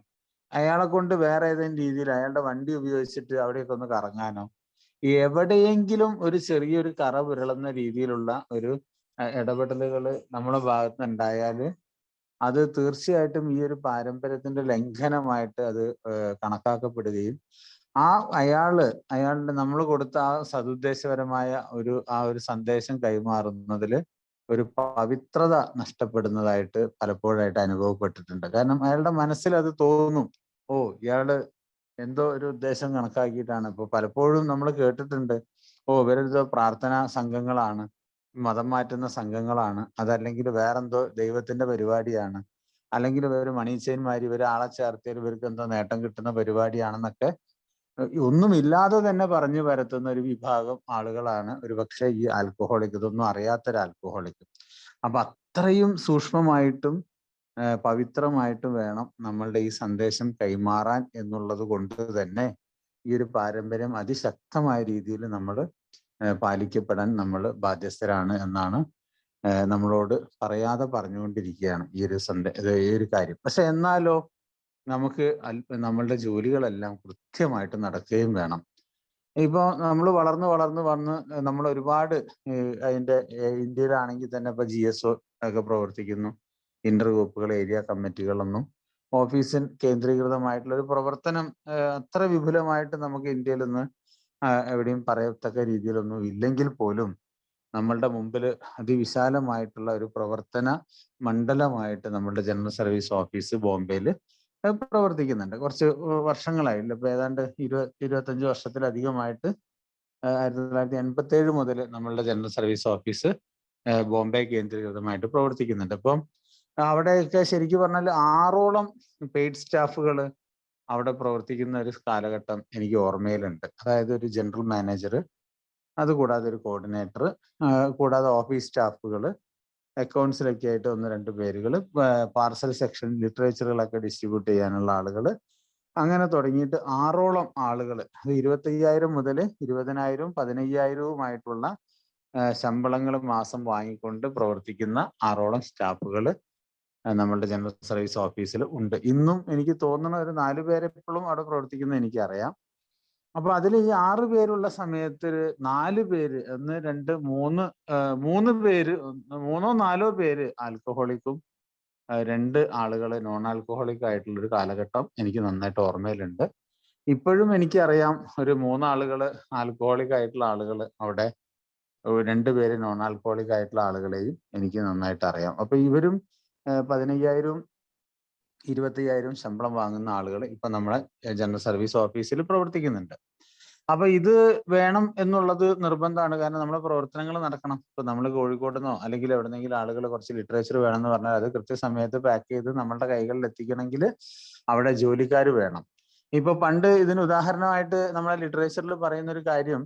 അയാളെ കൊണ്ട് വേറെ ഏതെങ്കിലും രീതിയിൽ അയാളുടെ വണ്ടി ഉപയോഗിച്ചിട്ട് അവിടെയൊക്കെ ഒന്ന് കറങ്ങാനോ, എവിടെയെങ്കിലും ഒരു ചെറിയൊരു കറ പുരളുന്ന രീതിയിലുള്ള ഒരു ഇടപെടലുകൾ നമ്മുടെ ഭാഗത്ത് ഉണ്ടായാല് അത് തീർച്ചയായിട്ടും ഈ ഒരു പാരമ്പര്യത്തിന്റെ ലംഘനമായിട്ട് അത് കണക്കാക്കപ്പെടുകയും അയാളുടെ നമ്മൾ കൊടുത്ത ആ സതുദ്ദേശപരമായ ഒരു സന്ദേശം കൈമാറുന്നതിൽ ഒരു പവിത്രത നഷ്ടപ്പെടുന്നതായിട്ട് പലപ്പോഴായിട്ട് അനുഭവപ്പെട്ടിട്ടുണ്ട്. കാരണം അയാളുടെ മനസ്സിൽ അത് തോന്നും, ഓ ഇയാള് എന്തോ ഒരു ഉദ്ദേശം കണക്കാക്കിയിട്ടാണ്. ഇപ്പൊ പലപ്പോഴും നമ്മൾ കേട്ടിട്ടുണ്ട്, ഇവരെന്തോ പ്രാർത്ഥനാ സംഘങ്ങളാണ്, മതം മാറ്റുന്ന സംഘങ്ങളാണ്, അതല്ലെങ്കിൽ വേറെന്തോ ദൈവത്തിന്റെ പരിപാടിയാണ്, അല്ലെങ്കിൽ ഇവര് മണീച്ചന്മാര്, ഇവര് ആളെ ചേർത്തിയാൽ ഇവർക്ക് എന്തോ നേട്ടം കിട്ടുന്ന പരിപാടിയാണെന്നൊക്കെ ഒന്നുമില്ലാതെ തന്നെ പറഞ്ഞു പരത്തുന്ന ഒരു വിഭാഗം ആളുകളാണ് ഒരുപക്ഷെ ഈ ആൽക്കഹോളിക്, ഇതൊന്നും അറിയാത്തൊരു ആൽക്കഹോളിക്. അപ്പൊ അത്രയും സൂക്ഷ്മമായിട്ടും പവിത്രമായിട്ടും വേണം നമ്മളുടെ ഈ സന്ദേശം കൈമാറാൻ എന്നുള്ളത് കൊണ്ട് തന്നെ ഈ ഒരു പാരമ്പര്യം അതിശക്തമായ രീതിയിൽ നമ്മൾ പാലിക്കപ്പെടാൻ നമ്മൾ ബാധ്യസ്ഥരാണ് എന്നാണ് നമ്മളോട് പറയാതെ പറഞ്ഞുകൊണ്ടിരിക്കുകയാണ് ഈ ഒരു കാര്യം. പക്ഷെ എന്നാലോ നമുക്ക് നമ്മളുടെ ജോലികളെല്ലാം കൃത്യമായിട്ട് നടക്കുകയും വേണം. ഇപ്പൊ നമ്മൾ വളർന്ന് വന്ന് നമ്മൾ ഒരുപാട് അതിന്റെ ഇന്ത്യയിലാണെങ്കിൽ തന്നെ ഇപ്പൊ GSO ഒക്കെ പ്രവർത്തിക്കുന്നു. ഇന്റർ ഗ്രൂപ്പുകൾ, ഏരിയ കമ്മിറ്റികളൊന്നും ഓഫീസിൽ കേന്ദ്രീകൃതമായിട്ടുള്ള ഒരു പ്രവർത്തനം അത്ര വിപുലമായിട്ട് നമുക്ക് ഇന്ത്യയിൽ നിന്ന് എവിടെയും പറയത്തക്ക രീതിയിലൊന്നും ഇല്ലെങ്കിൽ പോലും നമ്മളുടെ മുമ്പിൽ അതിവിശാലമായിട്ടുള്ള ഒരു പ്രവർത്തന മണ്ഡലമായിട്ട് നമ്മളുടെ ജനറൽ സർവീസ് ഓഫീസ് ബോംബെയിൽ പ്രവർത്തിക്കുന്നുണ്ട്. കുറച്ച് വർഷങ്ങളായില്ല, ഇപ്പൊ ഏതാണ്ട് 25 വർഷത്തിലധികമായിട്ട് 1987 മുതൽ നമ്മളുടെ ജനറൽ സർവീസ് ഓഫീസ് ബോംബെ കേന്ദ്രീകൃതമായിട്ട് പ്രവർത്തിക്കുന്നുണ്ട്. അപ്പം അവിടെയൊക്കെ ശരിക്കും പറഞ്ഞാൽ 6ഓളം പെയ്ഡ് സ്റ്റാഫുകൾ അവിടെ പ്രവർത്തിക്കുന്ന ഒരു കാലഘട്ടം എനിക്ക് ഓർമ്മയിലുണ്ട്. അതായത് ഒരു ജനറൽ മാനേജർ, അതുകൂടാതെ ഒരു കോർഡിനേറ്റർ, കൂടാതെ ഓഫീസ് സ്റ്റാഫുകൾ, അക്കൗണ്ട്സിലൊക്കെ ആയിട്ട് 1-2 പേരുകൾ, പാർസൽ സെക്ഷൻ ലിറ്ററേച്ചറുകളൊക്കെ ഡിസ്ട്രിബ്യൂട്ട് ചെയ്യാനുള്ള ആളുകൾ, അങ്ങനെ തുടങ്ങിയിട്ട് 6ഓളം ആളുകൾ, അത് 25,000 മുതൽ 20,000, 15,000-വുമായിട്ടുള്ള ശമ്പളങ്ങൾ മാസം വാങ്ങിക്കൊണ്ട് പ്രവർത്തിക്കുന്ന 6ഓളം സ്റ്റാഫുകൾ നമ്മളുടെ ജനറൽ സർവീസ് ഓഫീസിൽ ഉണ്ട്. ഇന്നും എനിക്ക് തോന്നുന്ന ഒരു 4 പേരെ ഇപ്പോഴും അവിടെ പ്രവർത്തിക്കുന്നത് എനിക്കറിയാം. അപ്പൊ അതിൽ ഈ 6 പേരുള്ള സമയത്ത് 4 പേര്, 1, 2, 3 പേര്, 3-4 പേര് ആൽക്കഹോളിക്കും 2 ആളുകൾ നോൺ ആൽക്കഹോളിക് ആയിട്ടുള്ള ഒരു കാലഘട്ടം എനിക്ക് നന്നായിട്ട് ഓർമ്മയിലുണ്ട്. ഇപ്പോഴും എനിക്കറിയാം ഒരു 3 ആളുകൾ ആൽക്കഹോളിക് ആയിട്ടുള്ള ആളുകൾ അവിടെ, 2 പേര് നോൺ ആൽക്കഹോളിക് ആയിട്ടുള്ള ആളുകളെയും എനിക്ക് നന്നായിട്ട് അറിയാം. അപ്പൊ ഇവരും 15,000, 25,000 ശമ്പളം വാങ്ങുന്ന ആളുകൾ ഇപ്പൊ നമ്മളെ ജനറൽ സർവീസ് ഓഫീസിൽ പ്രവർത്തിക്കുന്നുണ്ട്. അപ്പൊ ഇത് വേണം എന്നുള്ളത് നിർബന്ധമാണ്. കാരണം നമ്മുടെ പ്രവർത്തനങ്ങൾ നടക്കണം. ഇപ്പൊ നമ്മൾ കോഴിക്കോട് നിന്നോ അല്ലെങ്കിൽ എവിടെന്നെങ്കിലും ആളുകൾ കുറച്ച് ലിറ്ററേച്ചർ വേണമെന്ന് പറഞ്ഞാൽ അത് കൃത്യസമയത്ത് പാക്ക് ചെയ്ത് നമ്മളുടെ കൈകളിൽ എത്തിക്കണമെങ്കിൽ അവിടെ ജോലിക്കാർ വേണം. ഇപ്പൊ പണ്ട് ഇതിന് ഉദാഹരണമായിട്ട് നമ്മളെ ലിറ്ററേച്ചറിൽ പറയുന്ന ഒരു കാര്യം,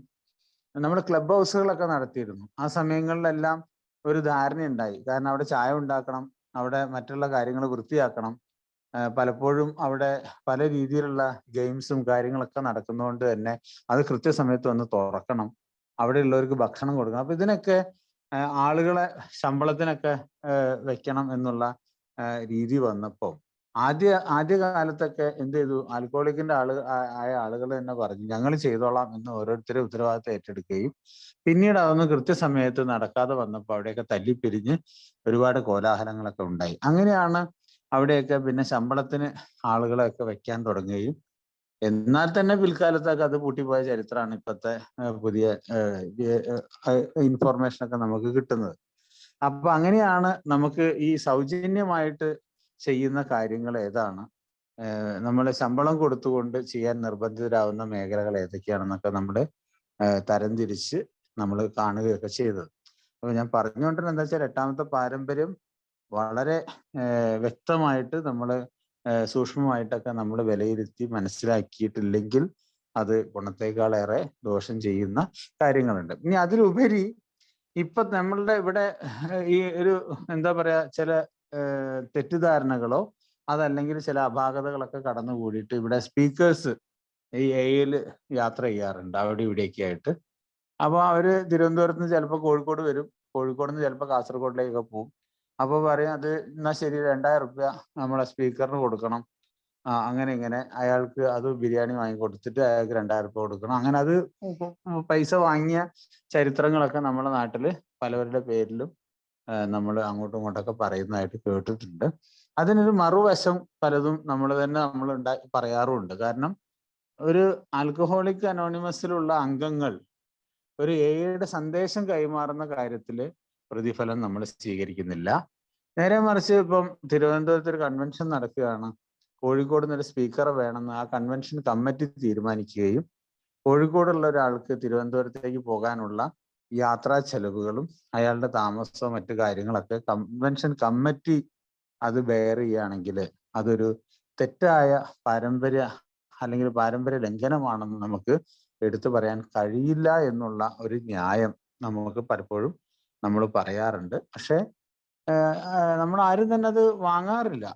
നമ്മൾ ക്ലബ് ഹൗസുകളൊക്കെ നടത്തിയിരുന്നു. ആ സമയങ്ങളിലെല്ലാം ഒരു ധാരണയുണ്ടായി. കാരണം അവിടെ ചായ ഉണ്ടാക്കണം, അവിടെ മറ്റുള്ള കാര്യങ്ങൾ വൃത്തിയാക്കണം. പലപ്പോഴും അവിടെ പല രീതിയിലുള്ള ഗെയിംസും കാര്യങ്ങളൊക്കെ നടക്കുന്നതുകൊണ്ട് തന്നെ അത് കൃത്യസമയത്ത് വന്ന് തുറക്കണം, അവിടെ ഉള്ളവർക്ക് ഭക്ഷണം കൊടുക്കണം. അപ്പൊ ഇതിനൊക്കെ ആളുകളെ ശമ്പളത്തിനൊക്കെ വെക്കണം എന്നുള്ള രീതി വന്നപ്പോൾ ആദ്യ കാലത്തൊക്കെ എന്ത് ചെയ്തു, ആൽക്കഹോളിക്കിന്റെ ആയ ആളുകൾ തന്നെ പറഞ്ഞു ഞങ്ങൾ ചെയ്തോളാം എന്ന് ഓരോരുത്തരെ ഉത്തരവാദിത്തം ഏറ്റെടുക്കുകയും പിന്നീട് അതൊന്നും കൃത്യസമയത്ത് നടക്കാതെ വന്നപ്പോൾ അവിടെയൊക്കെ തല്ലിപ്പിരിഞ്ഞ് ഒരുപാട് കോലാഹലങ്ങളൊക്കെ ഉണ്ടായി. അങ്ങനെയാണ് അവിടെയൊക്കെ പിന്നെ ശമ്പളത്തിന് ആളുകളെയൊക്കെ വെക്കാൻ തുടങ്ങുകയും, എന്നാൽ തന്നെ പിൽക്കാലത്തൊക്കെ അത് പൂട്ടിപ്പോയ ചരിത്രമാണ് ഇപ്പോഴത്തെ പുതിയ ഇൻഫോർമേഷനൊക്കെ നമുക്ക് കിട്ടുന്നത്. അപ്പൊ അങ്ങനെയാണ് നമുക്ക് ഈ സൗജന്യമായിട്ട് ചെയ്യുന്ന കാര്യങ്ങൾ ഏതാണ്, നമ്മൾ ശമ്പളം കൊടുത്തുകൊണ്ട് ചെയ്യാൻ നിർബന്ധിതരാകുന്ന മേഖലകൾ ഏതൊക്കെയാണെന്നൊക്കെ നമ്മൾ തരംതിരിച്ച് നമ്മൾ കാണുകയൊക്കെ ചെയ്തത്. അപ്പൊ ഞാൻ പറഞ്ഞുകൊണ്ടിരുന്നത് എന്താ വെച്ചാൽ 8ാമത്തെ പാരമ്പര്യം വളരെ വ്യക്തമായിട്ട് നമ്മൾ സൂക്ഷ്മമായിട്ടൊക്കെ നമ്മൾ വിലയിരുത്തി മനസ്സിലാക്കിയിട്ടില്ലെങ്കിൽ അത് ഗുണത്തേക്കാളേറെ ദോഷം ചെയ്യുന്ന കാര്യങ്ങളുണ്ട്. ഇനി അതിലുപരി ഇപ്പൊ നമ്മളുടെ ഇവിടെ ഈ ഒരു എന്താ പറയാ, ചില തെറ്റിദ്ധാരണകളോ അതല്ലെങ്കിൽ ചില അപാകതകളൊക്കെ കടന്നുകൂടിയിട്ട് ഇവിടെ സ്പീക്കേഴ്സ് ഈ എയിൽ യാത്ര ചെയ്യാറുണ്ട് അവിടെ ഇവിടെയൊക്കെ ആയിട്ട്. അപ്പൊ അവര് തിരുവനന്തപുരത്ത് നിന്ന് ചിലപ്പോൾ കോഴിക്കോട് വരും, കോഴിക്കോട് നിന്ന് ചിലപ്പോൾ കാസർഗോഡിലേക്കൊക്കെ പോകും. അപ്പോൾ പറയും അത് എന്നാ ശരി 2,000 റുപ്യ നമ്മളെ സ്പീക്കറിന് കൊടുക്കണം, അങ്ങനെ ഇങ്ങനെ അയാൾക്ക് അത് ബിരിയാണി വാങ്ങിക്കൊടുത്തിട്ട് അയാൾക്ക് 2,000 റുപ്യ കൊടുക്കണം. അങ്ങനെ അത് പൈസ വാങ്ങിയ ചരിത്രങ്ങളൊക്കെ നമ്മുടെ നാട്ടിൽ പലവരുടെ പേരിലും നമ്മൾ അങ്ങോട്ടും ഇങ്ങോട്ടൊക്കെ പറയുന്നതായിട്ട് കേട്ടിട്ടുണ്ട്. അതിനൊരു മറുവശം പലതും നമ്മൾ പറയാറുമുണ്ട്. കാരണം ഒരു ആൽക്കഹോളിക് അനോണിമസിലുള്ള അംഗങ്ങൾ ഒരു എയുടെ സന്ദേശം കൈമാറുന്ന കാര്യത്തിൽ പ്രതിഫലം നമ്മൾ സ്വീകരിക്കുന്നില്ല. നേരെ മറിച്ച് ഇപ്പം തിരുവനന്തപുരത്ത് ഒരു കൺവെൻഷൻ നടക്കുകയാണ്, കോഴിക്കോട് നിന്ന് ഒരു സ്പീക്കറെ വേണമെന്ന് ആ കൺവെൻഷൻ കമ്മിറ്റി തീരുമാനിക്കുകയും കോഴിക്കോടുള്ള ഒരാൾക്ക് തിരുവനന്തപുരത്തേക്ക് പോകാനുള്ള യാത്രാ ചെലവുകളും അയാളുടെ താമസവും മറ്റു കാര്യങ്ങളൊക്കെ കൺവെൻഷൻ കമ്മിറ്റി അത് ബെയർ ചെയ്യുകയാണെങ്കിൽ അതൊരു തെറ്റായ പാരമ്പര്യ ലംഘനമാണെന്ന് നമുക്ക് എടുത്തു പറയാൻ കഴിയില്ല എന്നുള്ള ഒരു ന്യായം നമുക്ക് പലപ്പോഴും നമ്മൾ പറയാറുണ്ട്. പക്ഷെ നമ്മൾ ആരും തന്നെ അത് വാങ്ങാറില്ല.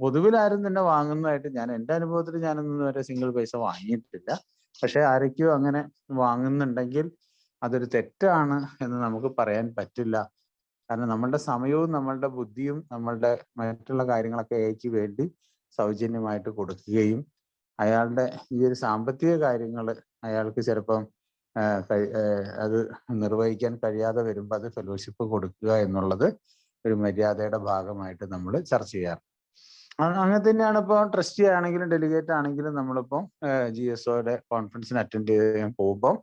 പൊതുവിൽ ആരും തന്നെ വാങ്ങുന്നതായിട്ട് എൻ്റെ അനുഭവത്തിൽ ഞാനൊന്നും വരെ സിംഗിൾ പൈസ വാങ്ങിയിട്ടില്ല. പക്ഷെ ആരൊക്കെയോ അങ്ങനെ വാങ്ങുന്നുണ്ടെങ്കിൽ അതൊരു തെറ്റാണ് എന്ന് നമുക്ക് പറയാൻ പറ്റില്ല. കാരണം നമ്മളുടെ സമയവും നമ്മളുടെ ബുദ്ധിയും നമ്മളുടെ മറ്റുള്ള കാര്യങ്ങളൊക്കെ വേണ്ടി സൗജന്യമായിട്ട് കൊടുക്കുകയും അയാളുടെ ഈ ഒരു സാമ്പത്തിക കാര്യങ്ങൾ അയാൾക്ക് ചിലപ്പം അത് നിർവഹിക്കാൻ കഴിയാതെ വരുമ്പോൾ അത് ഫെലോഷിപ്പ് കൊടുക്കുക എന്നുള്ളത് ഒരു മര്യാദയുടെ ഭാഗമായിട്ട് നമ്മൾ ചർച്ച ചെയ്യാറ്. അങ്ങനെ തന്നെയാണ് ഇപ്പോൾ ട്രസ്റ്റി ആണെങ്കിലും ഡെലിഗേറ്റ് ആണെങ്കിലും നമ്മളിപ്പോൾ GSOയുടെ കോൺഫറൻസിന് അറ്റൻഡ് ചെയ്യാൻ പോകുമ്പോൾ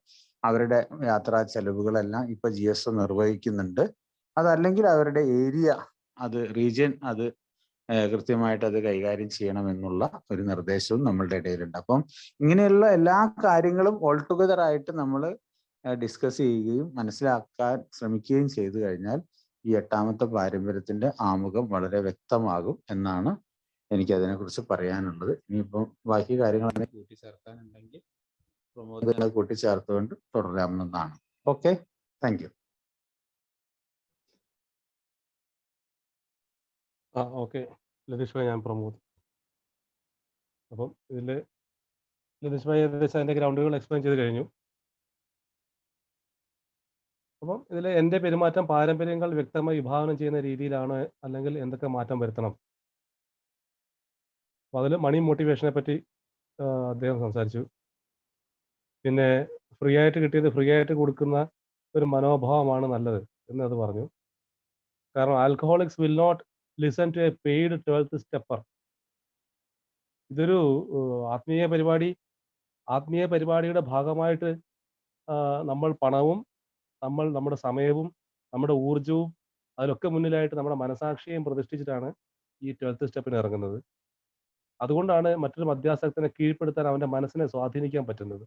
അവരുടെ യാത്രാ ചെലവുകളെല്ലാം ഇപ്പൊ GSO നിർവഹിക്കുന്നുണ്ട്. അതല്ലെങ്കിൽ അവരുടെ ഏരിയ അത് റീജിയൻ അത് കൃത്യമായിട്ട് അത് കൈകാര്യം ചെയ്യണമെന്നുള്ള ഒരു നിർദ്ദേശവും നമ്മളുടെ ഇടയിലുണ്ട്. അപ്പം ഇങ്ങനെയുള്ള എല്ലാ കാര്യങ്ങളും ഓൾ ടുഗദർ ആയിട്ട് നമ്മൾ ഡിസ്കസ് ചെയ്യുകയും മനസ്സിലാക്കാൻ ശ്രമിക്കുകയും ചെയ്തു കഴിഞ്ഞാൽ ഈ 8ാമത്തെ പാരമ്പര്യത്തിന്റെ ആമുഖം വളരെ വ്യക്തമാകും എന്നാണ് എനിക്ക് അതിനെക്കുറിച്ച് പറയാനുള്ളത്. ഇനിയിപ്പം ബാക്കി കാര്യങ്ങൾ അതിനെ കൂട്ടിച്ചേർക്കാനുണ്ടെങ്കിൽ പ്രമോദ് കൂട്ടിച്ചേർത്തുകൊണ്ട് തുടരാമെന്നതാണ്. Okay, thank you. Okay, Latheesh bhai, ഞാൻ പ്രമോദ്. അപ്പം ഇതിൽ ലതീഷ് ഭായി ഏകദേശം അതിൻ്റെ ഗ്രൗണ്ടുകൾ എക്സ്പ്ലെയിൻ ചെയ്ത് കഴിഞ്ഞു. അപ്പം ഇതിൽ എൻ്റെ പെരുമാറ്റം പാരമ്പര്യങ്ങൾ വ്യക്തമായി വിഭാവനം ചെയ്യുന്ന രീതിയിലാണ്, അല്ലെങ്കിൽ എന്തൊക്കെ മാറ്റം വരുത്തണം. അപ്പോൾ അതിൽ മണി മോട്ടിവേഷനെ പറ്റി അദ്ദേഹം സംസാരിച്ചു. പിന്നെ ഫ്രീ ആയിട്ട് കിട്ടിയത് ഫ്രീ ആയിട്ട് കൊടുക്കുന്ന ഒരു മനോഭാവമാണ് നല്ലത് എന്ന് അത് പറഞ്ഞു. കാരണം alcoholics will not listen to a paid 12th stepper. ഇതൊരു ആത്മീയ പരിപാടിയുടെ ഭാഗമായിട്ട് നമ്മൾ പണവും നമ്മുടെ സമയവും നമ്മുടെ ഊർജവും അതിലൊക്കെ മുന്നിലായിട്ട് നമ്മുടെ മനസാക്ഷിയെയും പ്രതിഷ്ഠിച്ചിട്ടാണ് ഈ 12th സ്റ്റെപ്പിന് ഇറങ്ങുന്നത്. അതുകൊണ്ടാണ് മറ്റൊരു മദ്യാസക്തനെ കീഴ്പ്പെടുത്താൻ അവൻ്റെ മനസ്സിനെ സ്വാധീനിക്കാൻ പറ്റുന്നത്.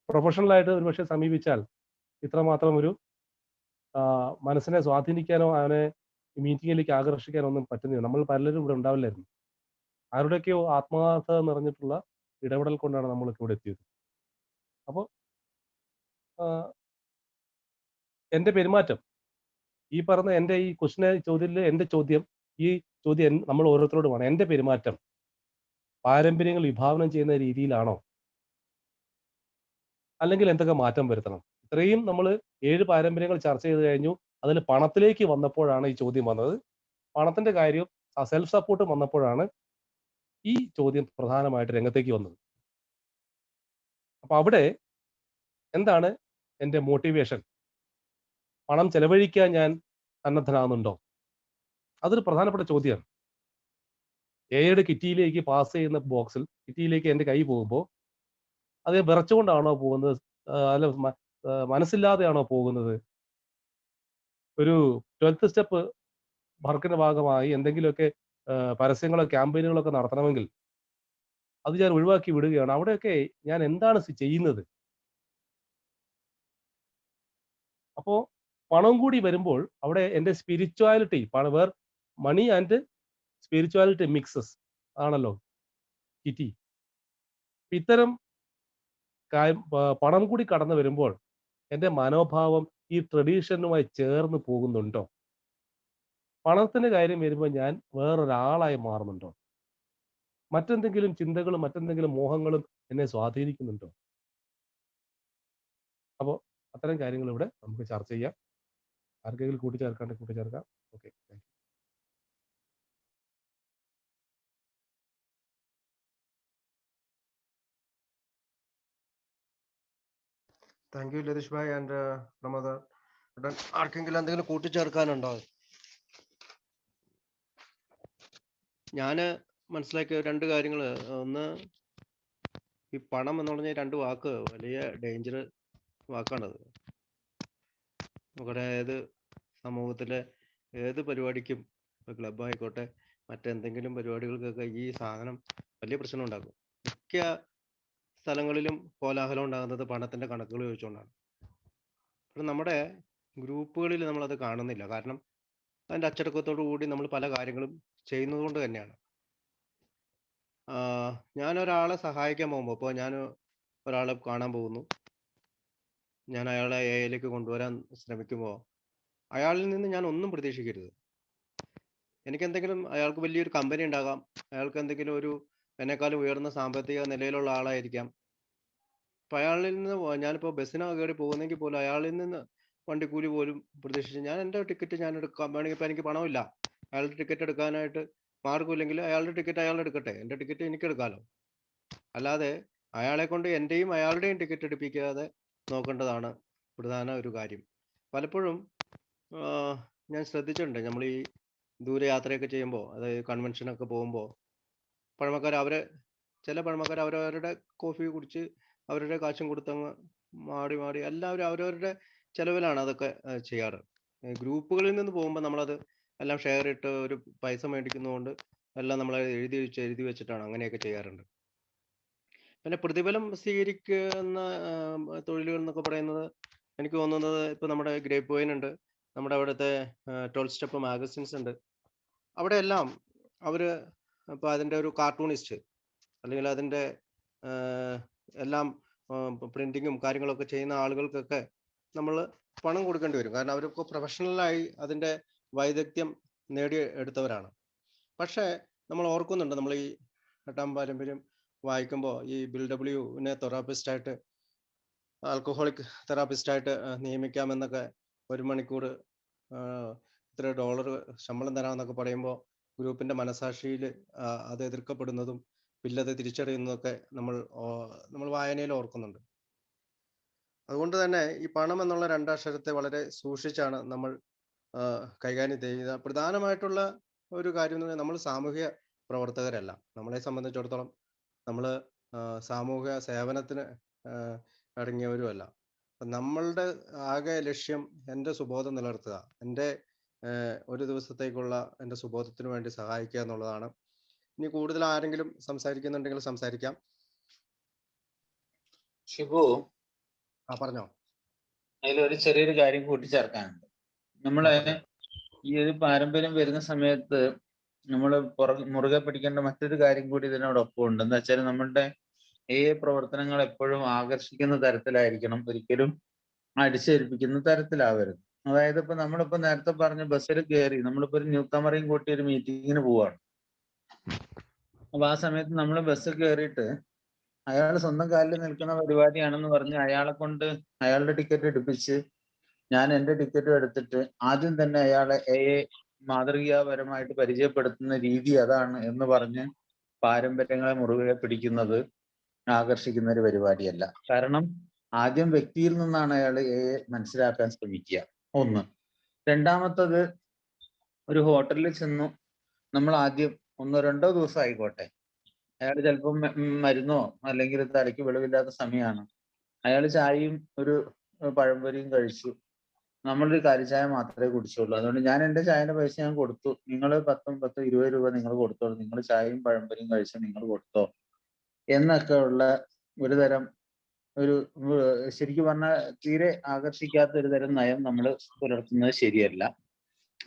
പ്രൊഫഷണലായിട്ട് ഒരുപക്ഷെ സമീപിച്ചാൽ ഇത്രമാത്രം ഒരു മനസ്സിനെ സ്വാധീനിക്കാനോ അവനെ മീറ്റിങ്ങിലേക്ക് ആകർഷിക്കാനോ ഒന്നും പറ്റുന്നില്ല. നമ്മൾ പലരും ഇവിടെ ഉണ്ടാവില്ലായിരുന്നു. ആരുടെയൊക്കെയോ ആത്മാർത്ഥത നിറഞ്ഞിട്ടുള്ള ഇടപെടൽ കൊണ്ടാണ് നമ്മളൊക്കെ ഇവിടെ എത്തിയത്. അപ്പോൾ എൻ്റെ പെരുമാറ്റം, ഈ പറഞ്ഞ എൻ്റെ ഈ ചോദ്യത്തിൽ എൻ്റെ ഈ ചോദ്യം നമ്മൾ ഓരോരുത്തരോടുമാണ്. എൻ്റെ പെരുമാറ്റം പാരമ്പര്യങ്ങൾ വിഭാവനം ചെയ്യുന്ന രീതിയിലാണോ, അല്ലെങ്കിൽ എന്തൊക്കെ മാറ്റം വരുത്തണം? ഇത്രയും നമ്മൾ 7 പാരമ്പര്യങ്ങൾ ചർച്ച ചെയ്ത് കഴിഞ്ഞു. അതിൽ പണത്തിലേക്ക് വന്നപ്പോഴാണ് ഈ ചോദ്യം വന്നത്. പണത്തിന്റെ കാര്യം സെൽഫ് സപ്പോർട്ട് വന്നപ്പോഴാണ് ഈ ചോദ്യം പ്രധാനമായിട്ട് രംഗത്തേക്ക് വന്നത്. അപ്പൊ അവിടെ എന്താണ് എൻ്റെ മോട്ടിവേഷൻ? പണം ചെലവഴിക്കാൻ ഞാൻ സന്നദ്ധനാകുന്നുണ്ടോ? അതൊരു പ്രധാനപ്പെട്ട ചോദ്യമാണ്. എയുടെ കിറ്റിയിലേക്ക് പാസ് ചെയ്യുന്ന ബോക്സിൽ കിറ്റിയിലേക്ക് എൻ്റെ കൈ പോകുമ്പോൾ അത് വിറച്ചുകൊണ്ടാണോ പോകുന്നത്, അല്ല മനസ്സില്ലാതെയാണോ പോകുന്നത്? ഒരു 12th സ്റ്റെപ്പ് വർക്കിന്റെ ഭാഗമായി എന്തെങ്കിലുമൊക്കെ പരസ്യങ്ങളോ ക്യാമ്പയിനുകളൊക്കെ നടത്തണമെങ്കിൽ അത് ഞാൻ ഒഴിവാക്കി വിടുകയാണ്. അവിടെയൊക്കെ ഞാൻ എന്താണ് ചെയ്യുന്നത്? അപ്പോൾ പണം കൂടി വരുമ്പോൾ അവിടെ എൻ്റെ spirituality, where money and spirituality mixes ആണല്ലോ കിറ്റി. ഇത്തരം പണം കൂടി കടന്നു വരുമ്പോൾ എൻ്റെ മനോഭാവം ഈ ട്രഡീഷനുമായി ചേർന്ന് പോകുന്നുണ്ടോ? പണത്തിന്റെ കാര്യം വരുമ്പോൾ ഞാൻ വേറൊരാളായി മാറുന്നുണ്ടോ? മറ്റെന്തെങ്കിലും ചിന്തകളും മറ്റെന്തെങ്കിലും മോഹങ്ങളും എന്നെ സ്വാധീനിക്കുന്നുണ്ടോ? അപ്പോൾ അത്തരം കാര്യങ്ങൾ ഇവിടെ നമുക്ക് ചർച്ച ചെയ്യാം. ആർക്കെങ്കിലും കൂട്ടിച്ചേർക്കാണ്ട് കൂട്ടിച്ചേർക്കാം. Okay, thank you Latheesh bhai and Pramod. ആർക്കെങ്കിലും എന്തെങ്കിലും കൂട്ടിച്ചേർക്കാനുണ്ടോ? ഞാൻ മനസ്സിലാക്കിയ 2 കാര്യങ്ങൾ. ഒന്ന്, ഈ പണം എന്ന് പറഞ്ഞ 2 വാക്ക് വലിയ ഡേഞ്ചർ വാക്കാണത്. നമ്മുടെ സമൂഹത്തിലെ ഏത് പരിപാടിക്കും, ഇപ്പോൾ ക്ലബ് ആയിക്കോട്ടെ മറ്റെന്തെങ്കിലും പരിപാടികൾക്കൊക്കെ ഈ സാധനം വലിയ പ്രശ്നം ഉണ്ടാക്കും. മിക്ക സ്ഥലങ്ങളിലും കോലാഹലം ഉണ്ടാകുന്നത് പണത്തിന്റെ കണക്കുകൾ ചോദിച്ചുകൊണ്ടാണ്. പക്ഷെ നമ്മുടെ ഗ്രൂപ്പുകളിൽ നമ്മളത് കാണുന്നില്ല. കാരണം അതിൻ്റെ അച്ചടക്കത്തോടു കൂടി നമ്മൾ പല കാര്യങ്ങളും ചെയ്യുന്നത് കൊണ്ട് തന്നെയാണ്. ഞാൻ ഒരാളെ സഹായിക്കാൻ പോകുമ്പോൾ, ഇപ്പോൾ ഞാൻ ഒരാളെ കാണാൻ പോകുന്നു, ഞാൻ അയാളെ എയിലേക്ക് കൊണ്ടുവരാൻ ശ്രമിക്കുമ്പോൾ അയാളിൽ നിന്ന് ഞാൻ ഒന്നും പ്രതീക്ഷിക്കരുത്. എനിക്കെന്തെങ്കിലും, അയാൾക്ക് വലിയൊരു കമ്പനി ഉണ്ടാകാം, അയാൾക്ക് എന്തെങ്കിലും ഒരു എന്നെക്കാളും ഉയർന്ന സാമ്പത്തിക നിലയിലുള്ള ആളായിരിക്കാം. അപ്പം അയാളിൽ നിന്ന് ഞാനിപ്പോൾ ബസ്സിനോ കയറി പോകുന്നെങ്കിൽ പോലും അയാളിൽ നിന്ന് വണ്ടിക്കൂലി പോലും പ്രതീക്ഷിച്ച് ഞാൻ എൻ്റെ ടിക്കറ്റ് ഞാൻ എടുക്കാം. വേണമെങ്കിൽ ഇപ്പം എനിക്ക് പണമില്ല, അയാളുടെ ടിക്കറ്റ് എടുക്കാനായിട്ട് മാർഗമില്ലെങ്കിൽ അയാളുടെ ടിക്കറ്റ് അയാൾ എടുക്കട്ടെ, എൻ്റെ ടിക്കറ്റ് എനിക്ക് എടുക്കാമല്ലോ. അല്ലാതെ അയാളെ കൊണ്ട് എൻ്റെയും അയാളുടെയും ടിക്കറ്റ് എടുപ്പിക്കാതെ നോക്കേണ്ടതാണ് പ്രധാന ഒരു കാര്യം. പലപ്പോഴും ഞാൻ ശ്രദ്ധിച്ചിട്ടുണ്ട്, നമ്മൾ ഈ ദൂരയാത്രയൊക്കെ ചെയ്യുമ്പോൾ, അതായത് കൺവെൻഷനൊക്കെ പോകുമ്പോൾ, ചില പഴമക്കാർ അവരവരുടെ കോഫി കുടിച്ച് അവരുടെ കാശും കൊടുത്തങ്ങ് മാടി എല്ലാവരും അവരവരുടെ ചെലവിലാണ് അതൊക്കെ ചെയ്യാറ്. ഗ്രൂപ്പുകളിൽ നിന്ന് പോകുമ്പോൾ നമ്മളത് എല്ലാം ഷെയർ ഇട്ട് ഒരു പൈസ മേടിക്കുന്നതുകൊണ്ട് എല്ലാം നമ്മൾ എഴുതി വെച്ചിട്ടാണ് അങ്ങനെയൊക്കെ ചെയ്യാറുണ്ട്. പിന്നെ പ്രതിഫലം സ്വീകരിക്കുന്ന തൊഴിലുകൾ എന്നൊക്കെ പറയുന്നത് എനിക്ക് തോന്നുന്നത് ഇപ്പൊ നമ്മുടെ ഗ്രേപ്പ് വൈൻ ഉണ്ട്, നമ്മുടെ അവിടുത്തെ 12 സ്റ്റെപ്പ് മാഗസിൻസ് ഉണ്ട്. അവിടെ എല്ലാം അവര് ഇപ്പൊ അതിന്റെ ഒരു കാർട്ടൂണിസ്റ്റ് അല്ലെങ്കിൽ അതിന്റെ എല്ലാം പ്രിന്റിങ്ങും കാര്യങ്ങളൊക്കെ ചെയ്യുന്ന ആളുകൾക്കൊക്കെ നമ്മൾ പണം കൊടുക്കേണ്ടി വരും. കാരണം അവർക്ക് പ്രൊഫഷണലായി അതിന്റെ വൈദഗ്ധ്യം നേടിയെടുത്തവരാണ്. പക്ഷേ നമ്മൾ ഓർക്കുന്നുണ്ട്, നമ്മൾ ഈ എട്ടാം പാരമ്പര്യം വായിക്കുമ്പോൾ ഈ ബിൽ ഡബ്ല്യുവിനെ തെറാപ്പിസ്റ്റായിട്ട്, ആൽക്കഹോളിക് തെറാപ്പിസ്റ്റായിട്ട് നിയമിക്കാമെന്നൊക്കെ 1 മണിക്കൂർ ഇത്ര $, ശമ്പളം തരാമെന്നൊക്കെ പറയുമ്പോൾ ഗ്രൂപ്പിന്റെ മനസാക്ഷിയിൽ അത് എതിർക്കപ്പെടുന്നതും ബില്ലത് തിരിച്ചറിയുന്നതൊക്കെ നമ്മൾ വായനയിൽ ഓർക്കുന്നുണ്ട്. അതുകൊണ്ട് തന്നെ ഈ പണം എന്നുള്ള 2 അക്ഷരത്തെ വളരെ സൂക്ഷിച്ചാണ് നമ്മൾ കൈകാര്യം ചെയ്യുക. പ്രധാനമായിട്ടുള്ള ഒരു കാര്യം എന്ന് പറഞ്ഞാൽ നമ്മൾ സാമൂഹ്യ പ്രവർത്തകരല്ല. നമ്മളെ സംബന്ധിച്ചിടത്തോളം നമ്മൾ സാമൂഹ്യ സേവനത്തിന് അടങ്ങിയവരുമല്ല. നമ്മളുടെ ആകെ ലക്ഷ്യം എൻ്റെ സുബോധം നിലനിർത്തുക, എൻ്റെ ഒരു ദിവസത്തേക്കുള്ള എൻ്റെ സുബോധത്തിന് വേണ്ടി സഹായിക്കുക എന്നുള്ളതാണ്. ഇനി കൂടുതൽ ആരെങ്കിലും സംസാരിക്കുന്നുണ്ടെങ്കിൽ സംസാരിക്കാം. ഷിബു, പറഞ്ഞോ. അതിലൊരു ചെറിയൊരു കാര്യം കൂട്ടിച്ചേർക്കാനുണ്ട്. നമ്മളെ ഈ ഒരു പാരമ്പര്യം വരുന്ന സമയത്ത് നമ്മൾ മുറുകെ പിടിക്കേണ്ട മറ്റൊരു കാര്യം കൂടി ഇതിനോടൊപ്പം ഉണ്ട്. എന്താ വെച്ചാൽ നമ്മളുടെ പ്രവർത്തനങ്ങൾ എപ്പോഴും ആകർഷിക്കുന്ന തരത്തിലായിരിക്കണം, ഒരിക്കലും അടിച്ചേൽപ്പിക്കുന്ന തരത്തിലാവരുത്. അതായത് ഇപ്പൊ നമ്മളിപ്പോ നേരത്തെ പറഞ്ഞ ബസ്സിൽ കയറി നമ്മളിപ്പോ ഒരു ന്യൂ കമറേയും കൂട്ടി ഒരു മീറ്റിങ്ങിന് പോവാണ്. അപ്പൊ ആ സമയത്ത് നമ്മൾ ബസ്സിൽ കയറിയിട്ട് അയാൾ സ്വന്തം കാലിൽ നിൽക്കുന്ന പരിപാടിയാണെന്ന് പറഞ്ഞ് അയാളെ കൊണ്ട് അയാളുടെ ടിക്കറ്റ് എടുപ്പിച്ച് ഞാൻ എൻ്റെ ടിക്കറ്റും എടുത്തിട്ട് ആദ്യം തന്നെ അയാളെ മാതൃകാപരമായിട്ട് പരിചയപ്പെടുത്തുന്ന രീതി അതാണ് എന്ന് പറഞ്ഞ് പാരമ്പര്യങ്ങളെ മുറുകെ പിടിക്കുന്നത് ആകർഷിക്കുന്ന ഒരു പരിപാടിയല്ല. കാരണം ആദ്യം വ്യക്തിയിൽ നിന്നാണ് അയാൾ മനസ്സിലാക്കാൻ ശ്രമിക്കുക. ഒന്ന്. രണ്ടാമത്തത്, ഒരു ഹോട്ടലിൽ ചെന്നു നമ്മൾ ആദ്യം 1-2 ദിവസം ആയിക്കോട്ടെ, അയാൾ ചിലപ്പം മരുന്നോ അല്ലെങ്കിൽ തലയ്ക്ക് വെളിവില്ലാത്ത സമയമാണ്, അയാൾ ചായയും ഒരു പഴംപൊരിയും കഴിച്ചു, നമ്മളൊരു കാലിച്ചായ മാത്രമേ കുടിച്ചുള്ളൂ, അതുകൊണ്ട് ഞാൻ എൻ്റെ ചായയുടെ പൈസ ഞാൻ കൊടുത്തു, നിങ്ങൾ 10-20 രൂപ നിങ്ങൾ കൊടുത്തോളൂ, നിങ്ങൾ ചായയും പഴംപൊരിയും കഴിച്ച് നിങ്ങൾ കൊടുത്തോ എന്നൊക്കെ ഉള്ള ഒരു തരം ശരിക്കും പറഞ്ഞാൽ തീരെ ആകർഷിക്കാത്ത ഒരു തരം നയം നമ്മൾ പുലർത്തുന്നത് ശരിയല്ല.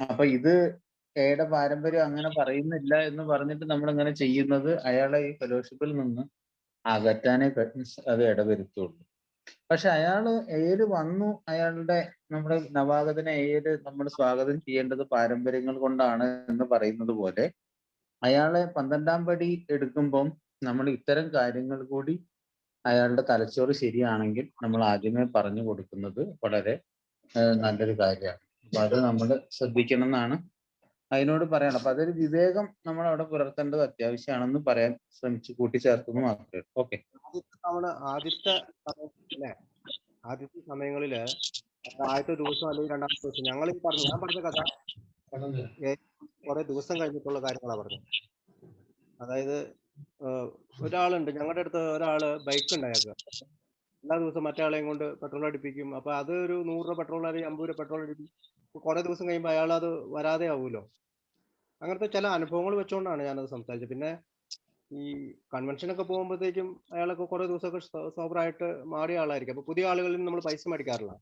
അപ്പൊ ഇത് എയുടെ പാരമ്പര്യം അങ്ങനെ പറയുന്നില്ല എന്ന് പറഞ്ഞിട്ട് നമ്മൾ ഇങ്ങനെ ചെയ്യുന്നത് അയാളെ ഈ ഫെലോഷിപ്പിൽ നിന്ന് അകറ്റാനേ അത് ഇടവരുത്തുള്ളൂ. പക്ഷെ അയാള് വന്നു, നമ്മുടെ നവാഗതനെ നമ്മൾ സ്വാഗതം ചെയ്യേണ്ടത് പാരമ്പര്യങ്ങൾ കൊണ്ടാണ് എന്ന് പറയുന്നത് പോലെ അയാളെ 12ാം പടി എടുക്കുമ്പം നമ്മൾ ഇത്തരം കാര്യങ്ങൾ കൂടി അയാളുടെ തലച്ചോറ് ശരിയാണെങ്കിൽ നമ്മൾ ആദ്യമേ പറഞ്ഞു കൊടുക്കുന്നത് വളരെ നല്ലൊരു കാര്യമാണ്. അപ്പൊ അത് നമ്മൾ ശ്രദ്ധിക്കണം എന്നാണ് അതിനോട് പറയണം. അപ്പൊ അതൊരു വിവേകം നമ്മൾ അവിടെ പുലർത്തേണ്ടത് അത്യാവശ്യമാണെന്ന് പറയാൻ ശ്രമിച്ചു, കൂട്ടിച്ചേർക്കുന്നു മാത്രമേ. ഓക്കെ. ആദ്യത്തെ സമയങ്ങളില് ആദ്യത്തെ ദിവസം അല്ലെങ്കിൽ 2ാമത്തെ ദിവസം ഞാൻ പറഞ്ഞ കഥ കുറെ ദിവസം കഴിഞ്ഞിട്ടുള്ള കാര്യങ്ങളാണ് പറഞ്ഞത്. അതായത് ഒരാളുണ്ട് ഞങ്ങളുടെ അടുത്ത്, ഒരാള് ബൈക്ക് ഉണ്ട്, അയാൾക്ക് എല്ലാ ദിവസവും മറ്റേ കൊണ്ട് പെട്രോൾ അടിപ്പിക്കും. അപ്പൊ അത് ഒരു 100 രൂപ പെട്രോൾ അല്ലെങ്കിൽ 50 രൂപ പെട്രോൾ അടിപ്പിക്കും. കുറെ ദിവസം കഴിയുമ്പോൾ അയാൾ അത് വരാതെ ആവുമല്ലോ. അങ്ങനത്തെ ചില അനുഭവങ്ങൾ വെച്ചുകൊണ്ടാണ് ഞാനത് സംസാരിച്ചത്. പിന്നെ ഈ കൺവെൻഷനൊക്കെ പോകുമ്പോഴത്തേക്കും അയാളൊക്കെ കുറെ ദിവസമൊക്കെ സോബറായിട്ട് മാറിയ ആളായിരിക്കും. അപ്പൊ പുതിയ ആളുകളിൽ നിന്ന് നമ്മൾ പൈസ മേടിക്കാറില്ല.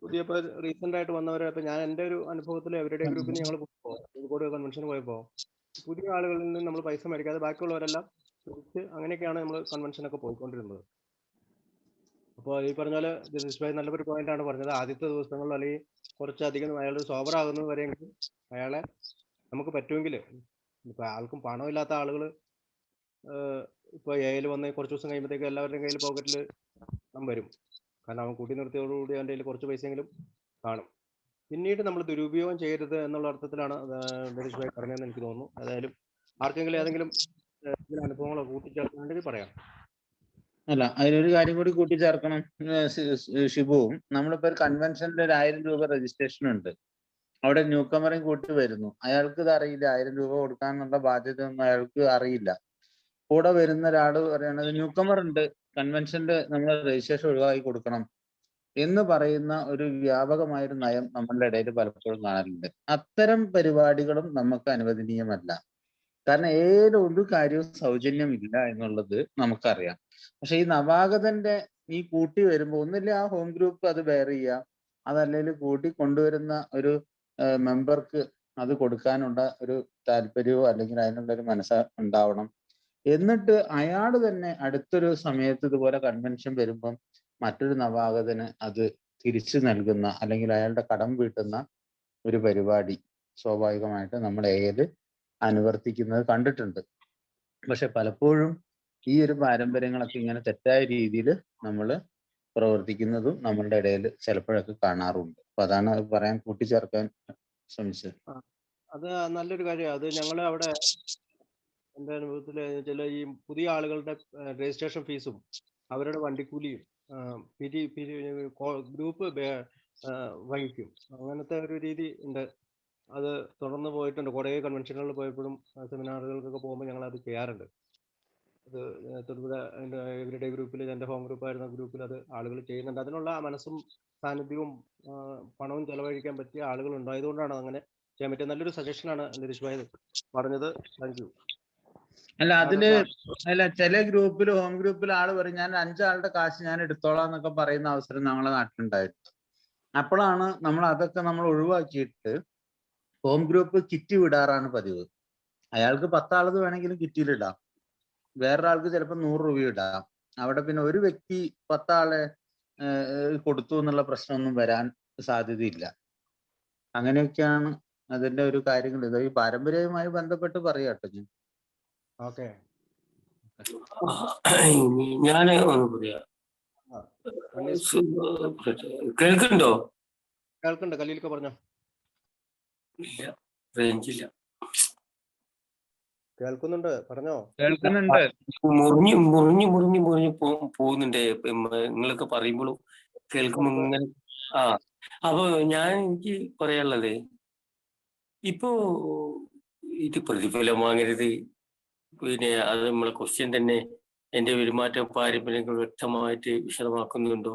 ഇപ്പൊ റീസെന്റ് ആയിട്ട് വന്നവരെ, ഇപ്പൊ ഞാൻ എൻ്റെ ഒരു അനുഭവത്തിൽ എവരിഡേ ഗ്രൂപ്പിന് ഞങ്ങൾ കോഴിക്കോട് കൺവെൻഷന് പോയപ്പോൾ പുതിയ ആളുകളിൽ നിന്ന് നമ്മൾ പൈസ മേടിക്കാതെ ബാക്കിയുള്ളവരെല്ലാം തിരിച്ച് അങ്ങനെയൊക്കെയാണ് നമ്മൾ കൺവെൻഷനൊക്കെ പോയിക്കൊണ്ടിരുന്നത്. അപ്പോൾ ഈ പറഞ്ഞാല് ജഗദീഷ് ഭായ് നല്ലൊരു പോയിന്റ് ആണ് പറഞ്ഞത്. ആദ്യത്തെ ദിവസങ്ങളിൽ അല്ലെങ്കിൽ കുറച്ചധികം അയാൾ സോബർ ആകുന്നത് വരെയെങ്കിലും അയാളെ നമുക്ക് പറ്റുമെങ്കിൽ, ഇപ്പൊ ആൾക്കും പണമില്ലാത്ത ആളുകൾ ഇപ്പൊ എയിൽ വന്ന് കുറച്ച് ദിവസം കഴിയുമ്പോഴത്തേക്കും എല്ലാവരുടെയും കയ്യിൽ പോക്കറ്റിൽ വരും. കാരണം അവൻ കൂട്ടി നിർത്തിയോടുകൂടി അവൻ്റെ കയ്യിൽ കുറച്ച് പൈസയെങ്കിലും കാണും. പിന്നീട് നമ്മൾ ദുരുപയോഗം ചെയ്യരുത് എന്നുള്ള അർത്ഥത്തിലാണ് ദിനേശ് ഭായി പറഞ്ഞതെന്ന് എനിക്ക് തോന്നുന്നു. ഏതായാലും ആർക്കെങ്കിലും ഏതെങ്കിലും ഇതിന് അനുഭവങ്ങളോ കൂട്ടിച്ചേർക്കുന്നുണ്ടെങ്കിൽ പറയാം. അല്ല, അതിലൊരു കാര്യം കൂടി കൂട്ടിച്ചേർക്കണം. ഷിബു, നമ്മളിപ്പോ ഒരു കൺവെൻഷനിൽ ഒരു 1000 രൂപ രജിസ്ട്രേഷൻ ഉണ്ട്. അവിടെ ന്യൂ കമറേയും കൂട്ടി വരുന്നു. അയാൾക്ക് ഇത് അറിയില്ല, 1000 രൂപ കൊടുക്കാനുള്ള ബാധ്യത ഒന്നും അയാൾക്ക് അറിയില്ല. കൂടെ വരുന്ന ഒരാള് പറയണത് ന്യൂ കമർ ഉണ്ട്, കൺവെൻഷന്റെ നമ്മൾ രജിസ്ട്രേഷൻ ഒഴിവാക്കി കൊടുക്കണം എന്ന് പറയുന്ന ഒരു വ്യാപകമായൊരു നയം നമ്മളുടെ ഇടയിൽ പലപ്പോഴും കാണലുണ്ട്. അത്തരം പരിപാടികളും നമുക്ക് അനുവദനീയമല്ല. കാരണം ഒരു കാര്യവും സൗജന്യമില്ല എന്നുള്ളത് നമുക്കറിയാം. പക്ഷെ ഈ നവാഗതന്റെ ഈ കൂട്ടി വരുമ്പോൾ ഒന്നില്ല ആ ഹോം ഗ്രൂപ്പ് അത് ബെയർ ചെയ്യുക, അതല്ലെങ്കിൽ കൂട്ടി കൊണ്ടുവരുന്ന ഒരു മെമ്പർക്ക് അത് കൊടുക്കാനുള്ള ഒരു താല്പര്യമോ അല്ലെങ്കിൽ അതിനുള്ള ഒരു മനസ്സ് ഉണ്ടാവണം. എന്നിട്ട് അയാൾ തന്നെ അടുത്തൊരു സമയത്ത് ഇതുപോലെ കൺവെൻഷൻ വരുമ്പം മറ്റൊരു നവാഗതന് അത് തിരിച്ചു നൽകുന്ന അല്ലെങ്കിൽ അയാളുടെ കടം വീട്ടുന്ന ഒരു പരിപാടി സ്വാഭാവികമായിട്ട് നമ്മൾ ഏത് അനുവർത്തിക്കുന്നത് കണ്ടിട്ടുണ്ട്. പക്ഷെ പലപ്പോഴും ഈ ഒരു പാരമ്പര്യങ്ങളൊക്കെ ഇങ്ങനെ തെറ്റായ രീതിയിൽ നമ്മൾ പ്രവർത്തിക്കുന്നതും നമ്മളുടെ ഇടയിൽ ചിലപ്പോഴൊക്കെ കാണാറുണ്ട്. അപ്പൊ അതാണ് അത് പറയാൻ കൂട്ടിച്ചേർക്കാൻ ശ്രമിച്ചത്. അത് നല്ലൊരു കാര്യമാണ്. അത് ഞങ്ങൾ അവിടെ എൻ്റെ അനുഭവത്തില് ചില ഈ പുതിയ ആളുകളുടെ രജിസ്ട്രേഷൻ ഫീസും അവരുടെ വണ്ടിക്കൂലിയും ഗ്രൂപ്പ് വഹിക്കും. അങ്ങനത്തെ ഒരു രീതി ഉണ്ട്. അത് തുടർന്ന് പോയിട്ടുണ്ട്. കുറേ കൺവെൻഷനുകളിൽ പോയപ്പോഴും സെമിനാറുകൾക്കൊക്കെ പോകുമ്പോൾ ഞങ്ങൾ അത് ചെയ്യാറുണ്ട്. അത് തൊടുപുഴ എവരിഡേ ഗ്രൂപ്പിൽ, എൻ്റെ ഹോം ഗ്രൂപ്പായിരുന്ന ഗ്രൂപ്പിൽ അത് ആളുകൾ ചെയ്യുന്നുണ്ട്. അതിനുള്ള മനസ്സും സാന്നിധ്യവും പണവും ചെലവഴിക്കാൻ പറ്റിയ ആളുകൾ ഉണ്ടായതുകൊണ്ടാണ് അങ്ങനെ ചെയ്യാൻ പറ്റിയത്. നല്ലൊരു സജഷനാണ് ദിനേശ് ഭായി പറഞ്ഞത്. Thank you. അല്ല ചില ഗ്രൂപ്പിൽ, ഹോം ഗ്രൂപ്പിൽ ആള് പറയും ഞാൻ 5 ആളുടെ കാശ് ഞാൻ എടുത്തോളാം എന്നൊക്കെ പറയുന്ന അവസരം നമ്മളെ നാട്ടിലുണ്ടായിരുന്നു. അപ്പോഴാണ് നമ്മൾ അതൊക്കെ നമ്മൾ ഒഴിവാക്കിയിട്ട് ഹോം ഗ്രൂപ്പ് കിറ്റ് വിടാറാണ് പതിവ്. അയാൾക്ക് 10 ആളത് വേണമെങ്കിലും കിറ്റിലിടാം, വേറൊരാൾക്ക് ചിലപ്പോൾ 100 രൂപ ഇടാം. അവിടെ പിന്നെ ഒരു വ്യക്തി 10 ആളെ കൊടുത്തു എന്നുള്ള പ്രശ്നമൊന്നും വരാൻ സാധ്യതയില്ല. അങ്ങനെയൊക്കെയാണ് അതിന്റെ ഒരു കാര്യങ്ങൾ. ഇത് ഈ പാരമ്പര്യവുമായി ബന്ധപ്പെട്ട് പറയാട്ടോ ഞാൻ. ഓക്കെ, ഞാന് ഒന്ന് പറയാ. കേൾക്കുന്നുണ്ടോ? കേൾക്കുന്നുണ്ട്. കലീലൊക്കെ പറഞ്ഞോ. ഇല്ല, റേഞ്ചില്ല. കേൾക്കുന്നുണ്ട്, പറഞ്ഞോ. കേൾക്കുന്നുണ്ട്. മുറിഞ്ഞു പോകുന്നുണ്ട്. നിങ്ങളൊക്കെ പറയുമ്പോഴും കേൾക്കുമ്പോ ഇങ്ങനെ. അപ്പൊ എനിക്ക് പറയാനുള്ളത്, ഇപ്പോ ഇത് പ്രതിഫലം വാങ്ങരുത്, പിന്നെ അത് നമ്മളെ ക്വസ്റ്റ്യൻ തന്നെ എന്റെ പെരുമാറ്റ പാരമ്പര്യങ്ങൾ വ്യക്തമായിട്ട് വിശദമാക്കുന്നുണ്ടോ,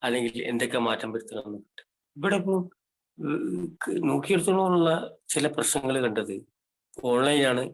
അല്ലെങ്കിൽ എന്തൊക്കെ മാറ്റം വരുത്തണം. ഇവിടെ ഇപ്പൊ നോക്കിയെടുത്തോളമുള്ള ചില പ്രശ്നങ്ങൾ കണ്ടത് ഓൺലൈനാണ്